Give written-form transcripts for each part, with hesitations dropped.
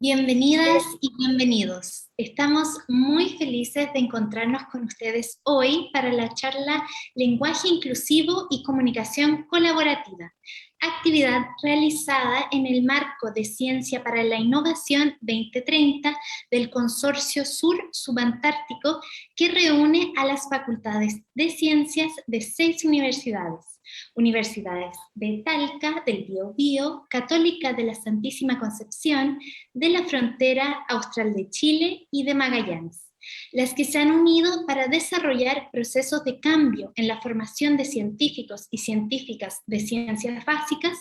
Bienvenidas y bienvenidos. Estamos muy felices de encontrarnos con ustedes hoy para la charla Lenguaje Inclusivo y Comunicación Colaborativa, actividad realizada en el marco de Ciencia para la Innovación 2030 del Consorcio Sur Subantártico, que reúne a las facultades de ciencias de 6 universidades de Talca, del Biobío, Católica de la Santísima Concepción, de la Frontera Austral de Chile y de Magallanes, las que se han unido para desarrollar procesos de cambio en la formación de científicos y científicas de ciencias básicas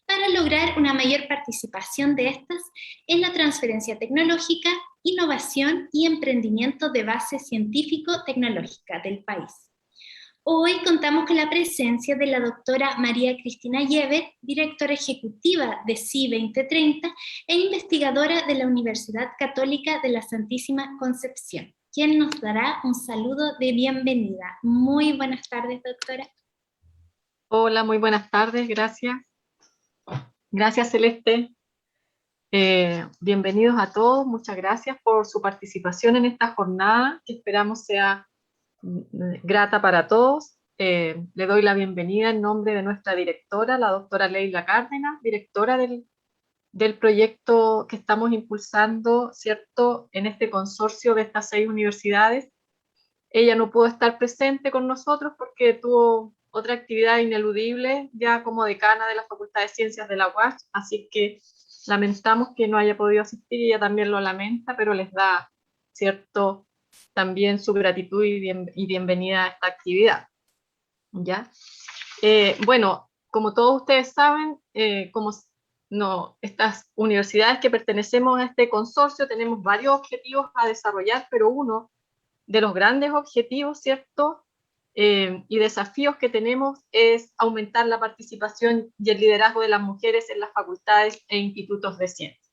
para lograr una mayor participación de estas en la transferencia tecnológica, innovación y emprendimiento de base científico-tecnológica del país. Hoy contamos con la presencia de la doctora María Cristina Yever, directora ejecutiva de CI 2030 e investigadora de la Universidad Católica de la Santísima Concepción, quien nos dará un saludo de bienvenida. Muy buenas tardes, doctora. Hola, muy buenas tardes, gracias. Gracias, Celeste. Bienvenidos a todos, muchas gracias por su participación en esta jornada, que esperamos sea grata para todos. Le doy la bienvenida en nombre de nuestra directora, la doctora Leila Cárdenas, directora del proyecto que estamos impulsando, ¿cierto?, en este consorcio de estas 6 universidades. Ella no pudo estar presente con nosotros porque tuvo otra actividad ineludible ya como decana de la Facultad de Ciencias de la UACH, así que lamentamos que no haya podido asistir, y ella también lo lamenta, pero les da, ¿cierto?, también su gratitud y bienvenida a esta actividad. ¿Ya? Bueno, como todos ustedes saben, estas universidades que pertenecemos a este consorcio tenemos varios objetivos a desarrollar, pero uno de los grandes objetivos, ¿cierto?, y desafíos que tenemos es aumentar la participación y el liderazgo de las mujeres en las facultades e institutos de ciencia.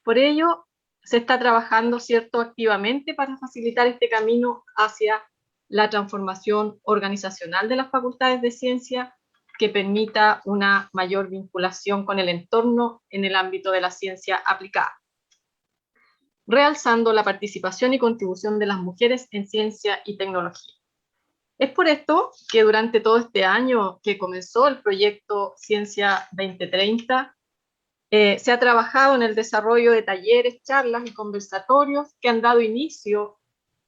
Por ello, se está trabajando, ¿cierto?, activamente para facilitar este camino hacia la transformación organizacional de las facultades de ciencia que permita una mayor vinculación con el entorno en el ámbito de la ciencia aplicada, realzando la participación y contribución de las mujeres en ciencia y tecnología. Es por esto que durante todo este año que comenzó el proyecto Ciencia 2030, se ha trabajado en el desarrollo de talleres, charlas y conversatorios que han dado inicio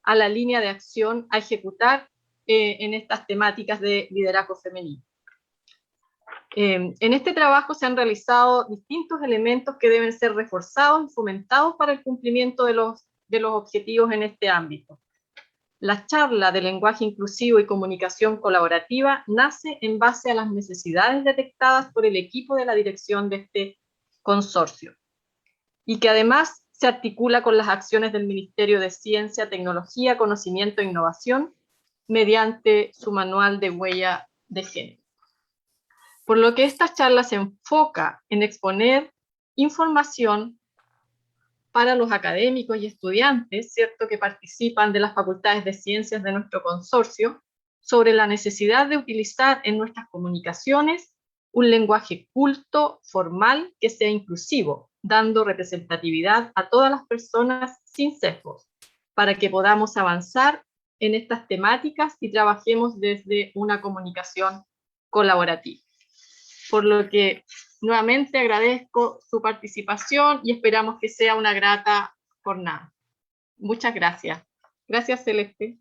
a la línea de acción a ejecutar en estas temáticas de liderazgo femenino. En este trabajo se han realizado distintos elementos que deben ser reforzados y fomentados para el cumplimiento de los objetivos en este ámbito. La charla de lenguaje inclusivo y comunicación colaborativa nace en base a las necesidades detectadas por el equipo de la dirección de este consorcio, y que además se articula con las acciones del Ministerio de Ciencia, Tecnología, Conocimiento e Innovación mediante su manual de huella de género. Por lo que esta charla se enfoca en exponer información para los académicos y estudiantes, ¿cierto?, que participan de las facultades de ciencias de nuestro consorcio, sobre la necesidad de utilizar en nuestras comunicaciones un lenguaje culto, formal, que sea inclusivo, dando representatividad a todas las personas sin sesgos, para que podamos avanzar en estas temáticas y trabajemos desde una comunicación colaborativa. Por lo que nuevamente agradezco su participación y esperamos que sea una grata jornada. Muchas gracias. Gracias, Celeste.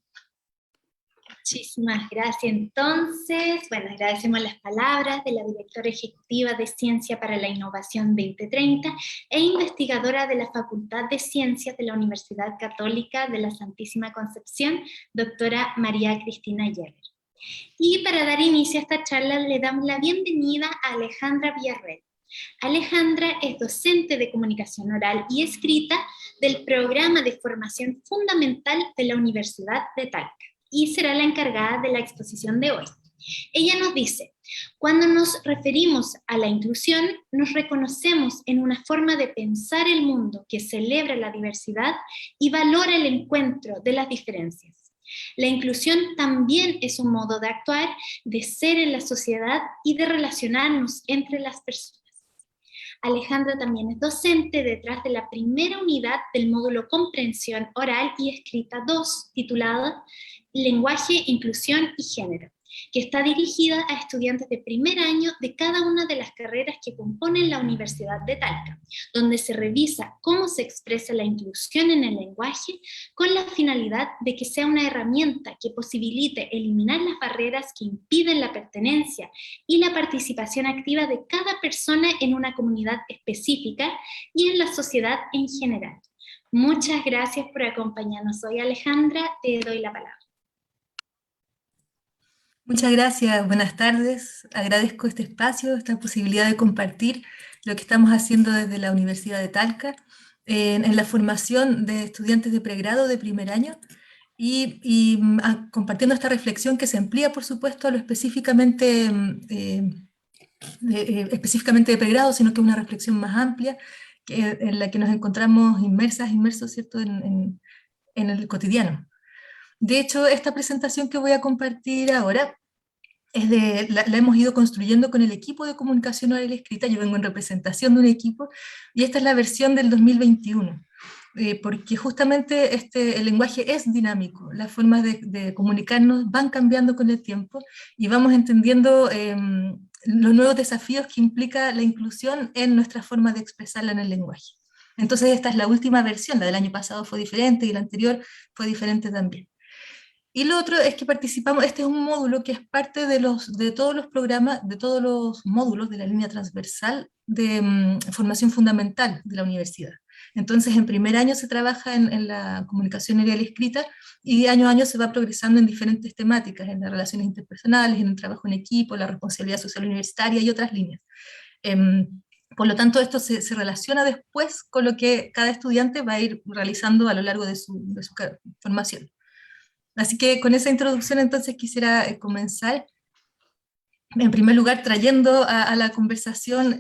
Muchísimas gracias. Entonces, bueno, agradecemos las palabras de la directora ejecutiva de Ciencia para la Innovación 2030 e investigadora de la Facultad de Ciencias de la Universidad Católica de la Santísima Concepción, doctora María Cristina Yever. Y para dar inicio a esta charla le damos la bienvenida a Alejandra Villarreal. Alejandra es docente de comunicación oral y escrita del programa de formación fundamental de la Universidad de Talca y será la encargada de la exposición de hoy. Ella nos dice: cuando nos referimos a la inclusión, nos reconocemos en una forma de pensar el mundo que celebra la diversidad y valora el encuentro de las diferencias. La inclusión también es un modo de actuar, de ser en la sociedad y de relacionarnos entre las personas. Alejandra también es docente detrás de la primera unidad del módulo Comprensión Oral y Escrita 2, titulada Lenguaje, Inclusión y Género, que está dirigida a estudiantes de primer año de cada una de las carreras que componen la Universidad de Talca, donde se revisa cómo se expresa la inclusión en el lenguaje con la finalidad de que sea una herramienta que posibilite eliminar las barreras que impiden la pertenencia y la participación activa de cada persona en una comunidad específica y en la sociedad en general. Muchas gracias por acompañarnos hoy, Alejandra. Te doy la palabra. Muchas gracias, buenas tardes. Agradezco este espacio, esta posibilidad de compartir lo que estamos haciendo desde la Universidad de Talca en la formación de estudiantes de pregrado de primer año y compartiendo esta reflexión que se amplía, por supuesto, a lo específicamente de pregrado, sino que es una reflexión más amplia en la que nos encontramos inmersos, ¿cierto?, en el cotidiano. De hecho, esta presentación que voy a compartir ahora la hemos ido construyendo con el equipo de comunicación oral y escrita. Yo vengo en representación de un equipo, y esta es la versión del 2021, porque justamente el lenguaje es dinámico, las formas de comunicarnos van cambiando con el tiempo, y vamos entendiendo los nuevos desafíos que implica la inclusión en nuestra forma de expresarla en el lenguaje. Entonces esta es la última versión, la del año pasado fue diferente, y la anterior fue diferente también. Y lo otro es que participamos, este es un módulo que es parte de todos los programas, de todos los módulos de la línea transversal de formación fundamental de la universidad. Entonces, en primer año se trabaja en la comunicación oral y escrita, y año a año se va progresando en diferentes temáticas, en las relaciones interpersonales, en el trabajo en equipo, la responsabilidad social universitaria y otras líneas. Por lo tanto, esto se relaciona después con lo que cada estudiante va a ir realizando a lo largo de su formación. Así que con esa introducción entonces quisiera comenzar, en primer lugar, trayendo a la conversación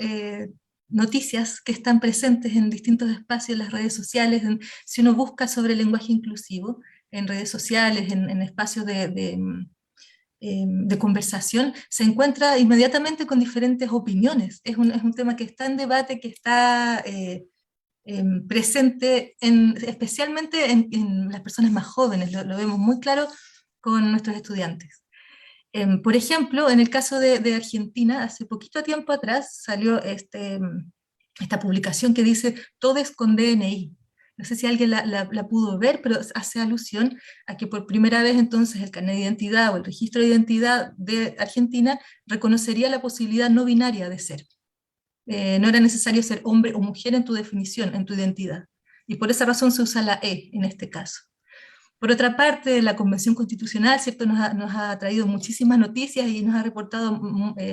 noticias que están presentes en distintos espacios, en las redes sociales. Si uno busca sobre el lenguaje inclusivo, en redes sociales, en espacios de conversación, se encuentra inmediatamente con diferentes opiniones. Es un tema que está en debate, que está presente especialmente en las personas más jóvenes, lo vemos muy claro con nuestros estudiantes. Por ejemplo, en el caso de Argentina, hace poquito tiempo atrás salió esta publicación que dice "Todes con DNI". No sé si alguien la pudo ver, pero hace alusión a que por primera vez entonces el carnet de identidad o el registro de identidad de Argentina reconocería la posibilidad no binaria de ser. No era necesario ser hombre o mujer en tu definición, en tu identidad. Y por esa razón se usa la E en este caso. Por otra parte, la Convención Constitucional, ¿cierto?, nos ha traído muchísimas noticias y nos ha reportado,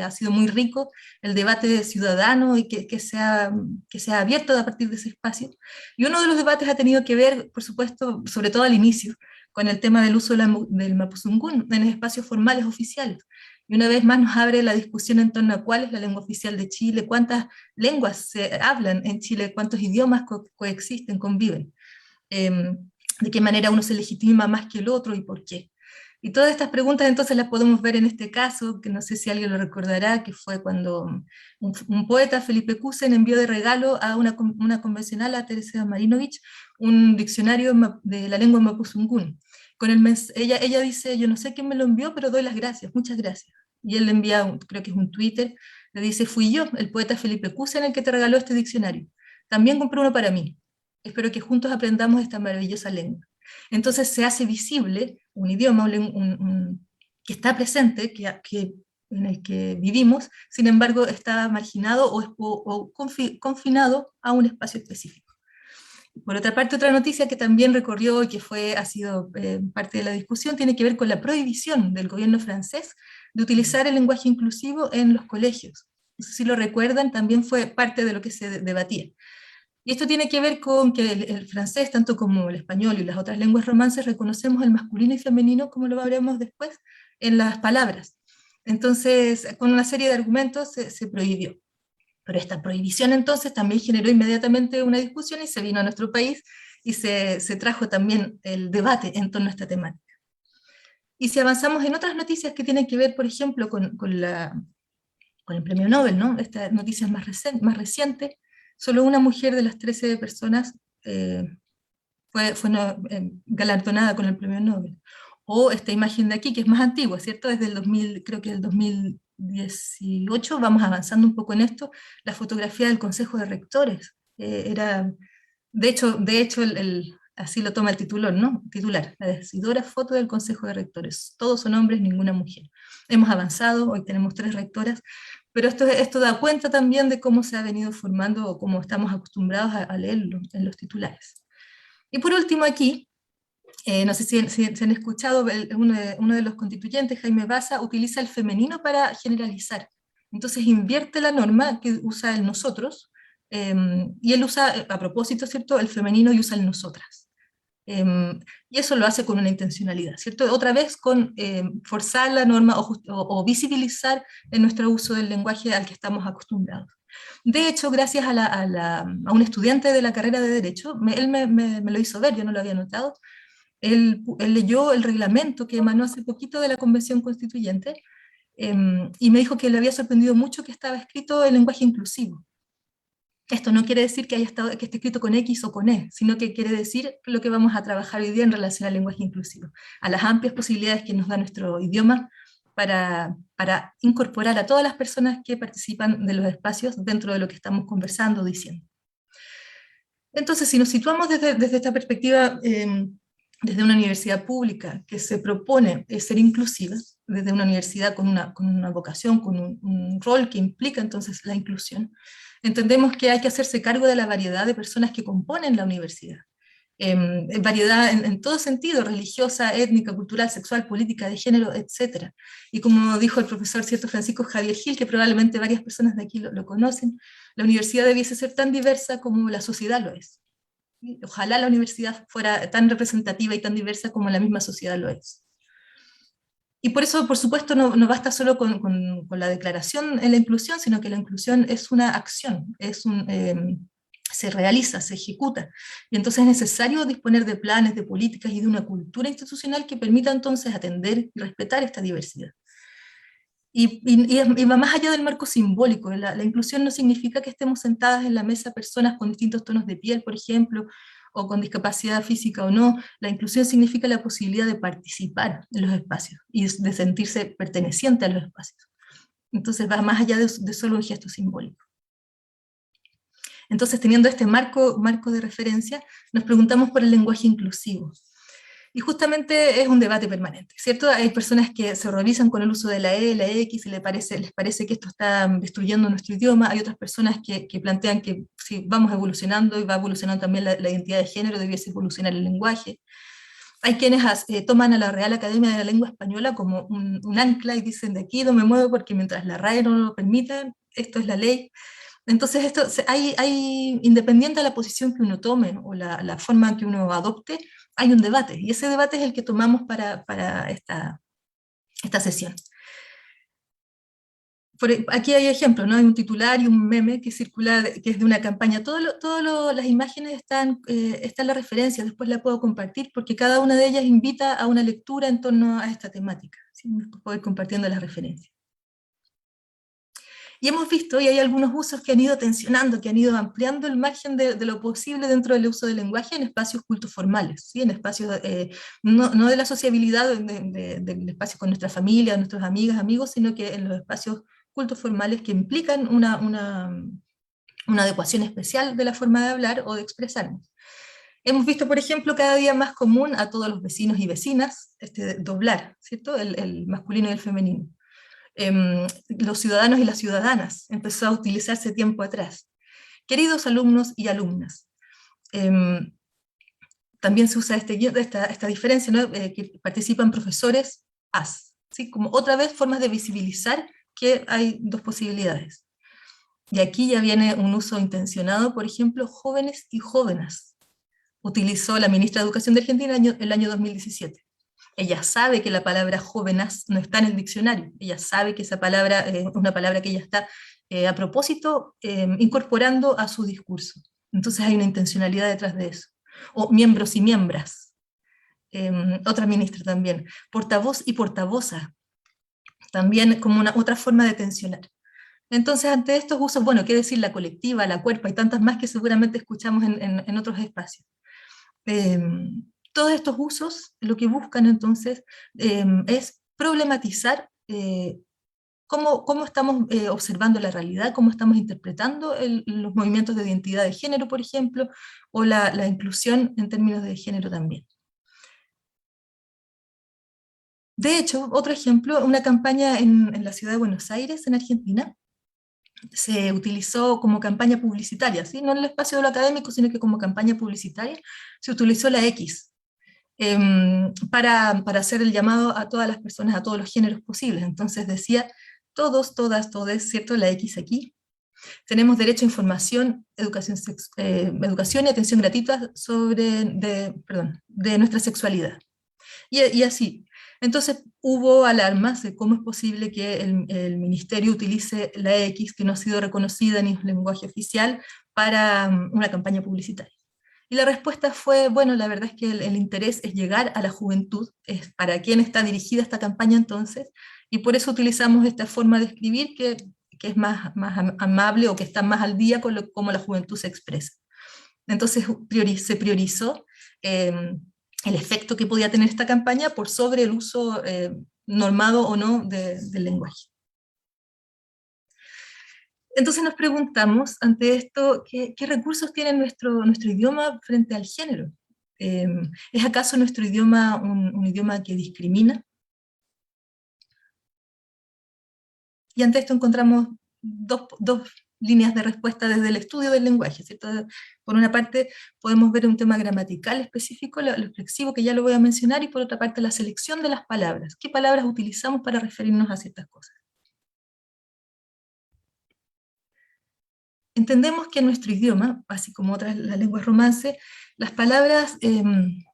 ha sido muy rico el debate ciudadano y que se ha abierto a partir de ese espacio. Y uno de los debates ha tenido que ver, por supuesto, sobre todo al inicio, con el tema del uso del mapuzungún en espacios formales oficiales. Y una vez más nos abre la discusión en torno a cuál es la lengua oficial de Chile, cuántas lenguas se hablan en Chile, cuántos idiomas coexisten, conviven, de qué manera uno se legitima más que el otro y por qué. Y todas estas preguntas entonces las podemos ver en este caso, que no sé si alguien lo recordará, que fue cuando un poeta, Felipe Kusen, envió de regalo a una convencional, a Teresa Marinovich, un diccionario de la lengua mapuzungún. Ella dice: "Yo no sé quién me lo envió, pero doy las gracias, muchas gracias". Y él le envía, creo que es un Twitter, le dice: "Fui yo, el poeta Felipe Kusen, el que te regaló este diccionario. También compré uno para mí. Espero que juntos aprendamos esta maravillosa lengua". Entonces se hace visible un idioma que está presente, en el que vivimos, sin embargo está marginado o confinado a un espacio específico. Por otra parte, otra noticia que también recorrió y que ha sido parte de la discusión tiene que ver con la prohibición del gobierno francés de utilizar el lenguaje inclusivo en los colegios. No sé si lo recuerdan, también fue parte de lo que se debatía. Y esto tiene que ver con que el francés, tanto como el español y las otras lenguas romances, reconocemos el masculino y femenino, como lo veremos después, en las palabras. Entonces, con una serie de argumentos se prohibió. Pero esta prohibición entonces también generó inmediatamente una discusión y se vino a nuestro país y se trajo también el debate en torno a esta temática. Y si avanzamos en otras noticias que tienen que ver, por ejemplo, con la con el premio Nobel, ¿no? Esta noticia es más reciente, solo una mujer de las 13 personas fue galardonada con el premio Nobel. O esta imagen de aquí, que es más antigua, ¿cierto? Desde el 2000, creo que el 2018, vamos avanzando un poco en esto, la fotografía del Consejo de Rectores. De hecho así lo toma el titular, ¿no? Titular, la decidora foto del Consejo de Rectores. Todos son hombres, ninguna mujer. Hemos avanzado, hoy tenemos 3 rectoras, pero esto da cuenta también de cómo se ha venido formando, o cómo estamos acostumbrados a leerlo en los titulares. Y por último aquí, no sé si han escuchado, uno de los constituyentes, Jaime Baza, utiliza el femenino para generalizar. Entonces invierte la norma que usa el nosotros, y él usa, a propósito, ¿cierto?, el femenino y usa el nosotras. Y eso lo hace con una intencionalidad, ¿cierto? Otra vez con forzar la norma o visibilizar en nuestro uso del lenguaje al que estamos acostumbrados. De hecho, gracias a un estudiante de la carrera de Derecho, él me lo hizo ver, yo no lo había notado. Él leyó el reglamento que emanó hace poquito de la Convención Constituyente, y me dijo que le había sorprendido mucho que estaba escrito en lenguaje inclusivo. Esto no quiere decir que esté escrito con X o con E, sino que quiere decir lo que vamos a trabajar hoy día en relación al lenguaje inclusivo, a las amplias posibilidades que nos da nuestro idioma para incorporar a todas las personas que participan de los espacios dentro de lo que estamos conversando o diciendo. Entonces, si nos situamos desde esta perspectiva, desde una universidad pública que se propone ser inclusiva, desde una universidad con una vocación, con un rol que implica entonces la inclusión, entendemos que hay que hacerse cargo de la variedad de personas que componen la universidad. Variedad en todo sentido, religiosa, étnica, cultural, sexual, política, de género, etc. Y como dijo el profesor, ¿cierto?, Francisco Javier Gil, que probablemente varias personas de aquí lo conocen, la universidad debiese ser tan diversa como la sociedad lo es. Ojalá la universidad fuera tan representativa y tan diversa como la misma sociedad lo es. Y por eso, por supuesto, no basta solo con la declaración en la inclusión, sino que la inclusión es una acción, se realiza, se ejecuta. Y entonces es necesario disponer de planes, de políticas y de una cultura institucional que permita entonces atender y respetar esta diversidad. Y va más allá del marco simbólico. La inclusión no significa que estemos sentadas en la mesa personas con distintos tonos de piel, por ejemplo, o con discapacidad física o no. La inclusión significa la posibilidad de participar en los espacios y de sentirse perteneciente a los espacios. Entonces va más allá de solo un gesto simbólico. Entonces, teniendo este marco de referencia, nos preguntamos por el lenguaje inclusivo. Y justamente es un debate permanente, ¿cierto? Hay personas que se horrorizan con el uso de la E, la X, y les parece que esto está destruyendo nuestro idioma. Hay otras personas que plantean que si vamos evolucionando y va evolucionando también la identidad de género, debiese evolucionar el lenguaje. Hay quienes toman a la Real Academia de la Lengua Española como un ancla y dicen, de aquí no me muevo porque mientras la RAE no lo permita, esto es la ley. Entonces, independiente de la posición que uno tome o la forma que uno adopte, hay un debate, y ese debate es el que tomamos para esta sesión. Aquí hay ejemplos, ¿no? Hay un titular y un meme que circula, que es de una campaña. Las imágenes están la referencia, después la puedo compartir, porque cada una de ellas invita a una lectura en torno a esta temática. ¿Sí? Puedo ir compartiendo las referencias. Y hemos visto, y hay algunos usos que han ido tensionando, que han ido ampliando el margen de lo posible dentro del uso del lenguaje en espacios cultoformales, ¿sí? En espacios, no de la sociabilidad del espacio con nuestra familia, nuestras amigas, amigos, sino que en los espacios cultoformales que implican una adecuación especial de la forma de hablar o de expresarnos. Hemos visto, por ejemplo, cada día más común a todos los vecinos y vecinas doblar, ¿cierto? El masculino y el femenino. Los ciudadanos y las ciudadanas, empezó a utilizarse tiempo atrás. Queridos alumnos y alumnas. También se usa esta diferencia, ¿no? Que participan profesores, ¿sí? Como otra vez formas de visibilizar que hay dos posibilidades. Y aquí ya viene un uso intencionado, por ejemplo, jóvenes y jóvenes. Utilizó la ministra de Educación de Argentina el año 2017. Ella sabe que la palabra jóvenes no está en el diccionario, ella sabe que esa palabra es una palabra que ella está a propósito incorporando a su discurso. Entonces hay una intencionalidad detrás de eso. O miembros y miembras, otra ministra también, portavoz y portavoza, también como otra forma de tensionar. Entonces, ante estos usos, bueno, qué decir la colectiva, la cuerpa y tantas más que seguramente escuchamos en otros espacios. Todos estos usos lo que buscan entonces es problematizar cómo estamos observando la realidad, cómo estamos interpretando los movimientos de identidad de género, por ejemplo, o la inclusión en términos de género también. De hecho, otro ejemplo, una campaña en la ciudad de Buenos Aires, en Argentina, se utilizó como campaña publicitaria, ¿sí? No en el espacio de lo académico, sino que como campaña publicitaria, se utilizó la X, para hacer el llamado a todas las personas, a todos los géneros posibles. Entonces decía, todos, todas, todes, ¿cierto? La X aquí. Tenemos derecho a información, educación y atención gratuita de nuestra sexualidad. Y así. Entonces hubo alarmas de cómo es posible que el ministerio utilice la X, que no ha sido reconocida ni en lenguaje oficial, para una campaña publicitaria. Y la respuesta fue, bueno, la verdad es que el interés es llegar a la juventud, es para quién está dirigida esta campaña entonces, y por eso utilizamos esta forma de escribir que es más amable o que está más al día con cómo la juventud se expresa. Entonces se priorizó el efecto que podía tener esta campaña por sobre el uso normado o no del lenguaje. Entonces nos preguntamos, ante esto, ¿qué recursos tiene nuestro idioma frente al género? ¿Es acaso nuestro idioma un idioma que discrimina? Y ante esto encontramos dos líneas de respuesta desde el estudio del lenguaje, ¿cierto? Por una parte, podemos ver un tema gramatical específico, lo flexivo, que ya lo voy a mencionar, y por otra parte, la selección de las palabras. ¿Qué palabras utilizamos para referirnos a ciertas cosas? Entendemos que en nuestro idioma, así como otras las lenguas romance, las palabras tienen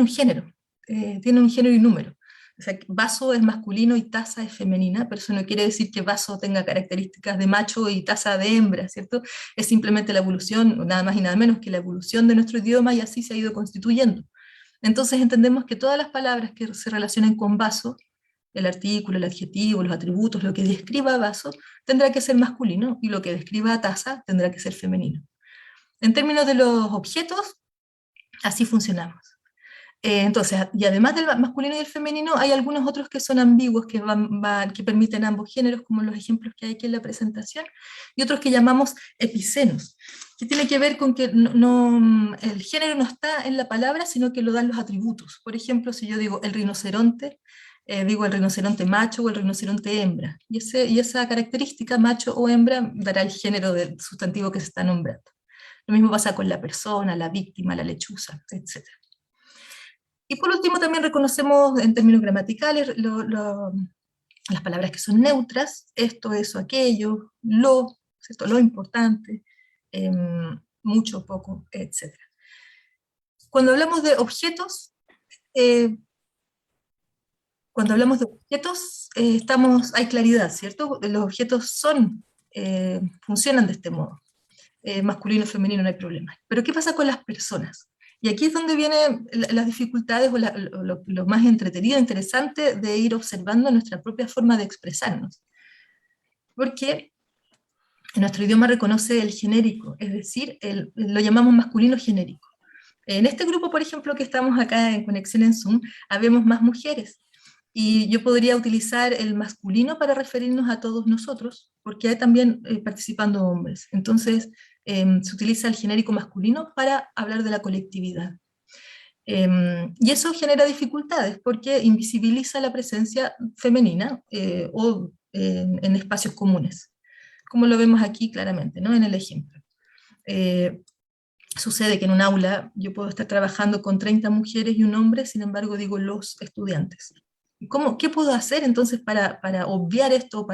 un género y número. O sea, vaso es masculino y taza es femenina, pero eso no quiere decir que vaso tenga características de macho y taza de hembra, ¿cierto? Es simplemente la evolución, nada más y nada menos que la evolución de nuestro idioma, y así se ha ido constituyendo. Entonces entendemos que todas las palabras que se relacionan con vaso, el artículo, el adjetivo, los atributos, lo que describa vaso, tendrá que ser masculino, y lo que describa taza tendrá que ser femenino. En términos de los objetos, así funcionamos. Entonces, y además del masculino y el femenino, hay algunos otros que son ambiguos, que permiten ambos géneros, como los ejemplos que hay aquí en la presentación, y otros que llamamos epicenos, que tiene que ver con que el género no está en la palabra, sino que lo dan los atributos. Por ejemplo, si yo digo el rinoceronte, digo el rinoceronte macho o el rinoceronte hembra, y esa característica, macho o hembra, dará el género del sustantivo que se está nombrando. Lo mismo pasa con la persona, la víctima, la lechuza, etc. Y por último también reconocemos en términos gramaticales las palabras que son neutras, esto, eso, aquello, ¿cierto? Lo importante, mucho, poco, etc. Cuando hablamos de objetos, hay claridad, ¿cierto? Los objetos funcionan de este modo. Masculino, femenino, no hay problema. Pero ¿qué pasa con las personas? Y aquí es donde vienen las dificultades o lo más entretenido, interesante de ir observando nuestra propia forma de expresarnos. Porque nuestro idioma reconoce el genérico, es decir, lo llamamos masculino genérico. En este grupo, por ejemplo, que estamos acá en conexión en Zoom, habemos más mujeres. Y yo podría utilizar el masculino para referirnos a todos nosotros, porque hay también participando hombres. Entonces, se utiliza el genérico masculino para hablar de la colectividad. Y eso genera dificultades, porque invisibiliza la presencia femenina en espacios comunes, como lo vemos aquí claramente, ¿no? En el ejemplo. Sucede que en un aula yo puedo estar trabajando con 30 mujeres y un hombre, sin embargo digo los estudiantes. ¿Qué puedo hacer entonces para obviar esto?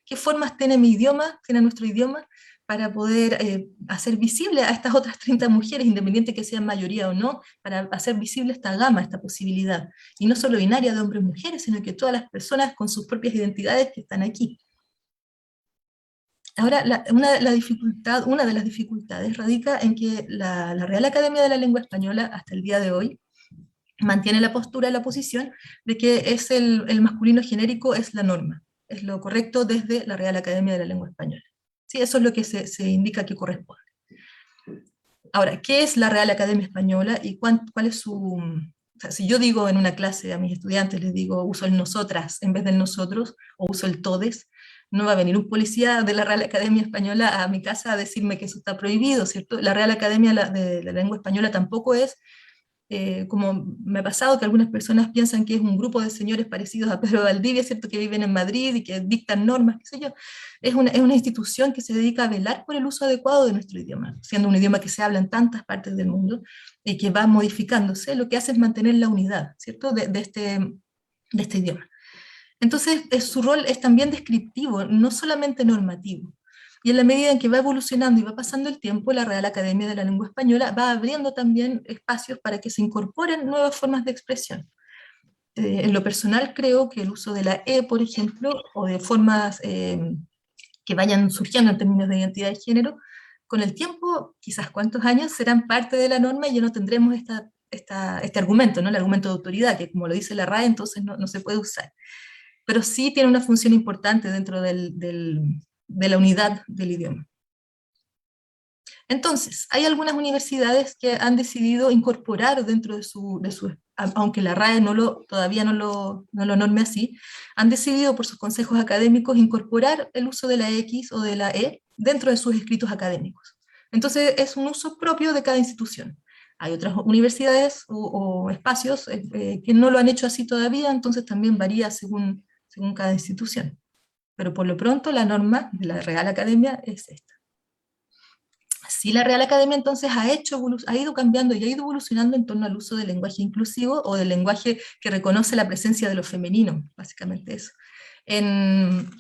¿Qué formas tiene nuestro idioma, para poder hacer visible a estas otras 30 mujeres, independiente que sean mayoría o no, para hacer visible esta gama, esta posibilidad? Y no solo binaria de hombres y mujeres, sino que todas las personas con sus propias identidades que están aquí. Ahora, una de las dificultades radica en que la Real Academia de la Lengua Española, hasta el día de hoy, mantiene la posición de que el masculino genérico es la norma. es lo correcto desde la Real Academia de la Lengua Española. Sí, eso es lo que se indica que corresponde. Ahora, ¿qué es la Real Academia Española y cuál es su... O sea, si yo digo en una clase a mis estudiantes, les digo, uso el nosotras en vez del nosotros, o uso el todes, no va a venir un policía de la Real Academia Española a mi casa a decirme que eso está prohibido, ¿cierto? La Real Academia de la Lengua Española tampoco es, como me ha pasado, que algunas personas piensan que es un grupo de señores parecidos a Pedro Valdivia, ¿cierto? Que viven en Madrid y que dictan normas, qué sé yo. Es una institución que se dedica a velar por el uso adecuado de nuestro idioma, siendo un idioma que se habla en tantas partes del mundo y que va modificándose, lo que hace es mantener la unidad, ¿cierto? De este idioma. Entonces, su rol es también descriptivo, no solamente normativo. Y en la medida en que va evolucionando y va pasando el tiempo, la Real Academia de la Lengua Española va abriendo también espacios para que se incorporen nuevas formas de expresión. En lo personal creo que el uso de la E, por ejemplo, o de formas que vayan surgiendo en términos de identidad de género, con el tiempo, quizás cuántos años, serán parte de la norma y ya no tendremos este argumento, ¿no? El argumento de autoridad, que como lo dice la RAE, entonces no se puede usar. Pero sí tiene una función importante dentro de la unidad del idioma. Entonces, hay algunas universidades que han decidido incorporar dentro de su aunque la RAE todavía no lo norme así, han decidido por sus consejos académicos incorporar el uso de la X o de la E dentro de sus escritos académicos. Entonces, es un uso propio de cada institución. Hay otras universidades o espacios que no lo han hecho así todavía, entonces también varía según cada institución. Pero por lo pronto la norma de la Real Academia es esta. Sí, la Real Academia entonces ha ido cambiando y ha ido evolucionando en torno al uso del lenguaje inclusivo o del lenguaje que reconoce la presencia de lo femenino, básicamente eso. En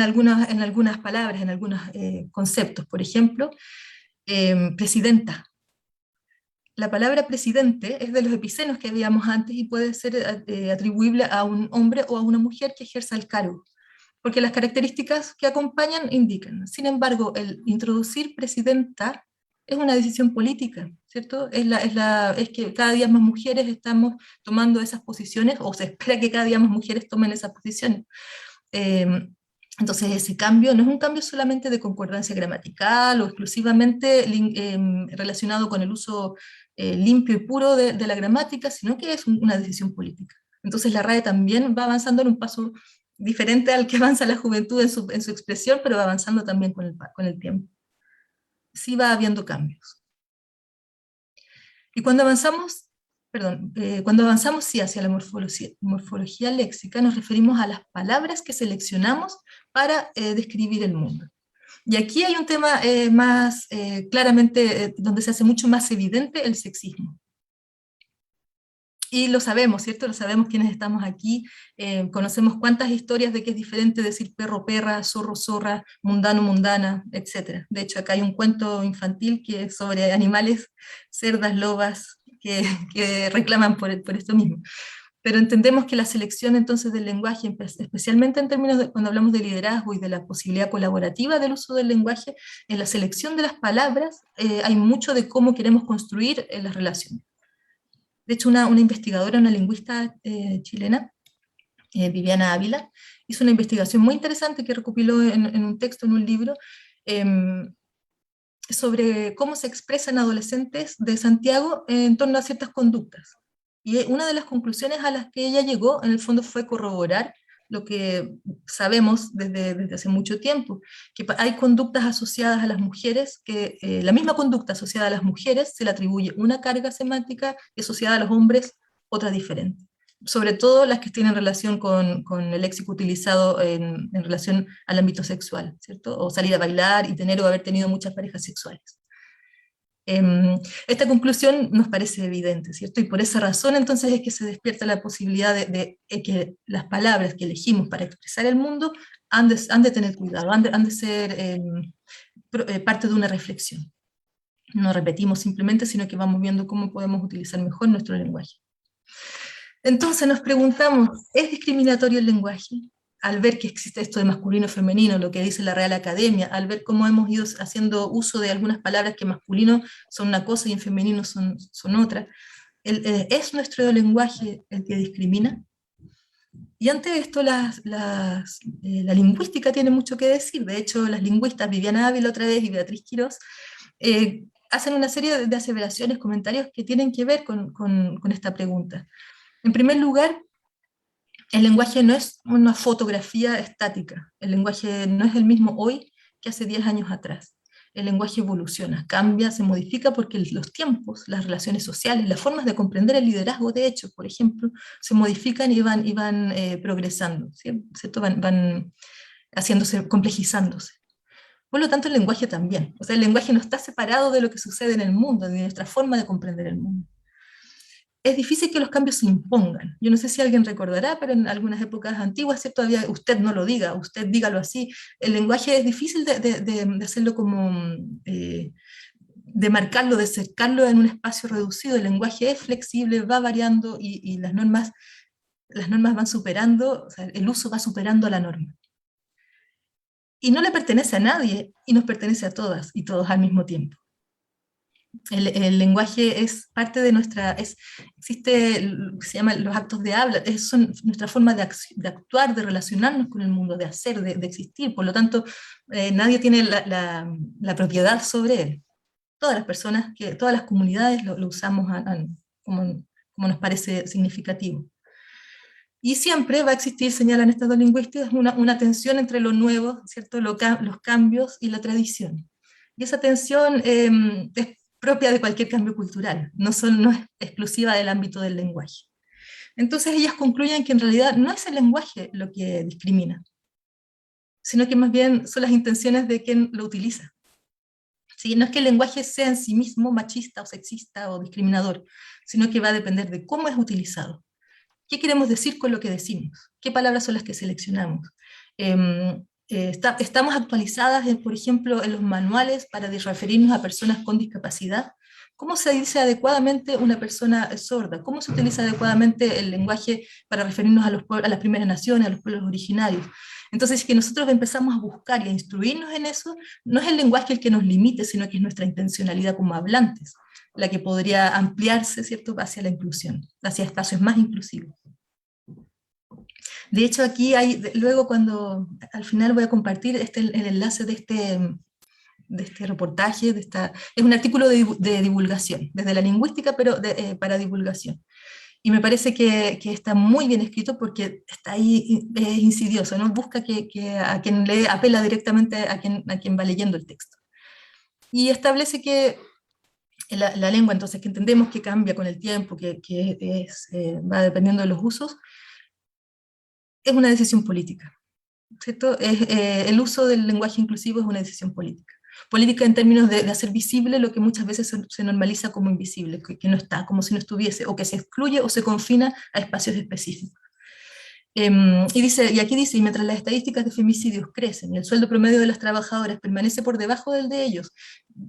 algunas palabras, en algunos conceptos. Por ejemplo, presidenta. La palabra presidente es de los epicenos que habíamos antes y puede ser atribuible a un hombre o a una mujer que ejerza el cargo, porque las características que acompañan indican. Sin embargo, el introducir presidenta es una decisión política, ¿cierto? Es que cada día más mujeres estamos tomando esas posiciones, o se espera que cada día más mujeres tomen esas posiciones. Entonces ese cambio no es un cambio solamente de concordancia gramatical o exclusivamente relacionado con el uso limpio y puro de la gramática, sino que es una decisión política. Entonces la RAE también va avanzando en un paso diferente al que avanza la juventud en su expresión, pero va avanzando también con el tiempo. Sí va habiendo cambios. Y cuando avanzamos sí hacia la morfología léxica, nos referimos a las palabras que seleccionamos para describir el mundo. Y aquí hay un tema más claramente, donde se hace mucho más evidente el sexismo. Y lo sabemos, ¿cierto? Lo sabemos quienes estamos aquí, conocemos cuántas historias de que es diferente decir perro, perra, zorro, zorra, mundano, mundana, etc. De hecho, acá hay un cuento infantil que es sobre animales, cerdas, lobas, que reclaman por esto mismo. Pero entendemos que la selección entonces del lenguaje, especialmente en términos de cuando hablamos de liderazgo y de la posibilidad colaborativa del uso del lenguaje, en la selección de las palabras hay mucho de cómo queremos construir las relaciones. De hecho, una investigadora, una lingüista chilena, Viviana Ávila, hizo una investigación muy interesante que recopiló en un texto, en un libro, sobre cómo se expresan adolescentes de Santiago en torno a ciertas conductas. Y una de las conclusiones a las que ella llegó, en el fondo, fue corroborar lo que sabemos desde hace mucho tiempo, que hay conductas asociadas a las mujeres, que la misma conducta asociada a las mujeres se le atribuye una carga semántica y asociada a los hombres otra diferente. Sobre todo las que tienen relación con el léxico utilizado en relación al ámbito sexual, ¿cierto? O salir a bailar y tener o haber tenido muchas parejas sexuales. Esta conclusión nos parece evidente, ¿cierto? Y por esa razón entonces es que se despierta la posibilidad de que las palabras que elegimos para expresar el mundo han de tener cuidado, han de ser parte de una reflexión. No repetimos simplemente, sino que vamos viendo cómo podemos utilizar mejor nuestro lenguaje. Entonces nos preguntamos, ¿es discriminatorio el lenguaje? Al ver que existe esto de masculino y femenino, lo que dice la Real Academia, al ver cómo hemos ido haciendo uso de algunas palabras que en masculino son una cosa y en femenino son otra, ¿es nuestro lenguaje el que discrimina? Y ante esto la lingüística tiene mucho que decir. De hecho, las lingüistas Viviana Ávila otra vez y Beatriz Quirós hacen una serie de aseveraciones, comentarios que tienen que ver con esta pregunta. En primer lugar, el lenguaje no es una fotografía estática. El lenguaje no es el mismo hoy que hace 10 años atrás. El lenguaje evoluciona, cambia, se modifica porque los tiempos, las relaciones sociales, las formas de comprender el liderazgo, de hecho, por ejemplo, se modifican y van progresando, ¿cierto? Van haciéndose, complejizándose. Por lo tanto, el lenguaje también. O sea, el lenguaje no está separado de lo que sucede en el mundo, de nuestra forma de comprender el mundo. Es difícil que los cambios se impongan. Yo no sé si alguien recordará, pero en algunas épocas antiguas, ¿cierto? Todavía usted no lo diga, usted dígalo así. El lenguaje es difícil de hacerlo como, de marcarlo, de cercarlo en un espacio reducido. El lenguaje es flexible, va variando y las normas van superando, o sea, el uso va superando a la norma. Y no le pertenece a nadie, y nos pertenece a todas y todos al mismo tiempo. El lenguaje es parte de nuestra, existe lo que se llama los actos de habla, son nuestra forma de actuar, de relacionarnos con el mundo, de hacer, de existir. Por lo tanto, nadie tiene la propiedad sobre él. Todas las personas, todas las comunidades lo usamos como nos parece significativo. Y siempre va a existir, señalan estas dos lingüistas, una tensión entre lo nuevo, ¿cierto? Los cambios y la tradición. Y esa tensión es propia de cualquier cambio cultural, no es exclusiva del ámbito del lenguaje. Entonces ellas concluyen que en realidad no es el lenguaje lo que discrimina, sino que más bien son las intenciones de quien lo utiliza. ¿Sí? No es que el lenguaje sea en sí mismo machista o sexista o discriminador, sino que va a depender de cómo es utilizado. ¿Qué queremos decir con lo que decimos? ¿Qué palabras son las que seleccionamos? Estamos actualizadas, por ejemplo, en los manuales para referirnos a personas con discapacidad. ¿Cómo se dice adecuadamente una persona sorda? ¿Cómo se utiliza adecuadamente el lenguaje para referirnos a las primeras naciones, a los pueblos originarios? Entonces, si nosotros empezamos a buscar y a instruirnos en eso, no es el lenguaje el que nos limite, sino que es nuestra intencionalidad como hablantes la que podría ampliarse, ¿cierto?, hacia la inclusión, hacia espacios más inclusivos. De hecho, aquí hay, luego cuando al final voy a compartir el enlace de este reportaje, es un artículo de divulgación, desde la lingüística, pero para divulgación. Y me parece que está muy bien escrito porque está ahí, es insidioso, ¿no? Busca que a quien lee apela directamente a quien va leyendo el texto. Y establece que la lengua, entonces, que entendemos que cambia con el tiempo, que va dependiendo de los usos, es una decisión política, ¿cierto? El uso del lenguaje inclusivo es una decisión política. Política en términos de hacer visible lo que muchas veces se normaliza como invisible, que no está, como si no estuviese, o que se excluye o se confina a espacios específicos. Y aquí dice, y mientras las estadísticas de femicidios crecen y el sueldo promedio de las trabajadoras permanece por debajo del de ellos,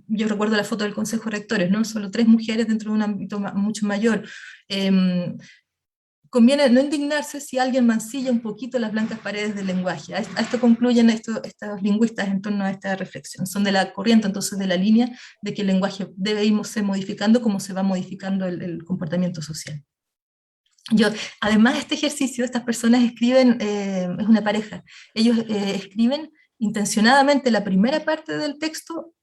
yo recuerdo la foto del Consejo de Rectores, ¿no? Solo 3 mujeres dentro de un ámbito mucho mayor. Conviene no indignarse si alguien mancilla un poquito las blancas paredes del lenguaje. A esto concluyen estos lingüistas en torno a esta reflexión. Son de la corriente, entonces, de la línea de que el lenguaje debe irse modificando como se va modificando el comportamiento social. Además de este ejercicio, estas personas escriben, es una pareja, ellos escriben intencionadamente la primera parte del texto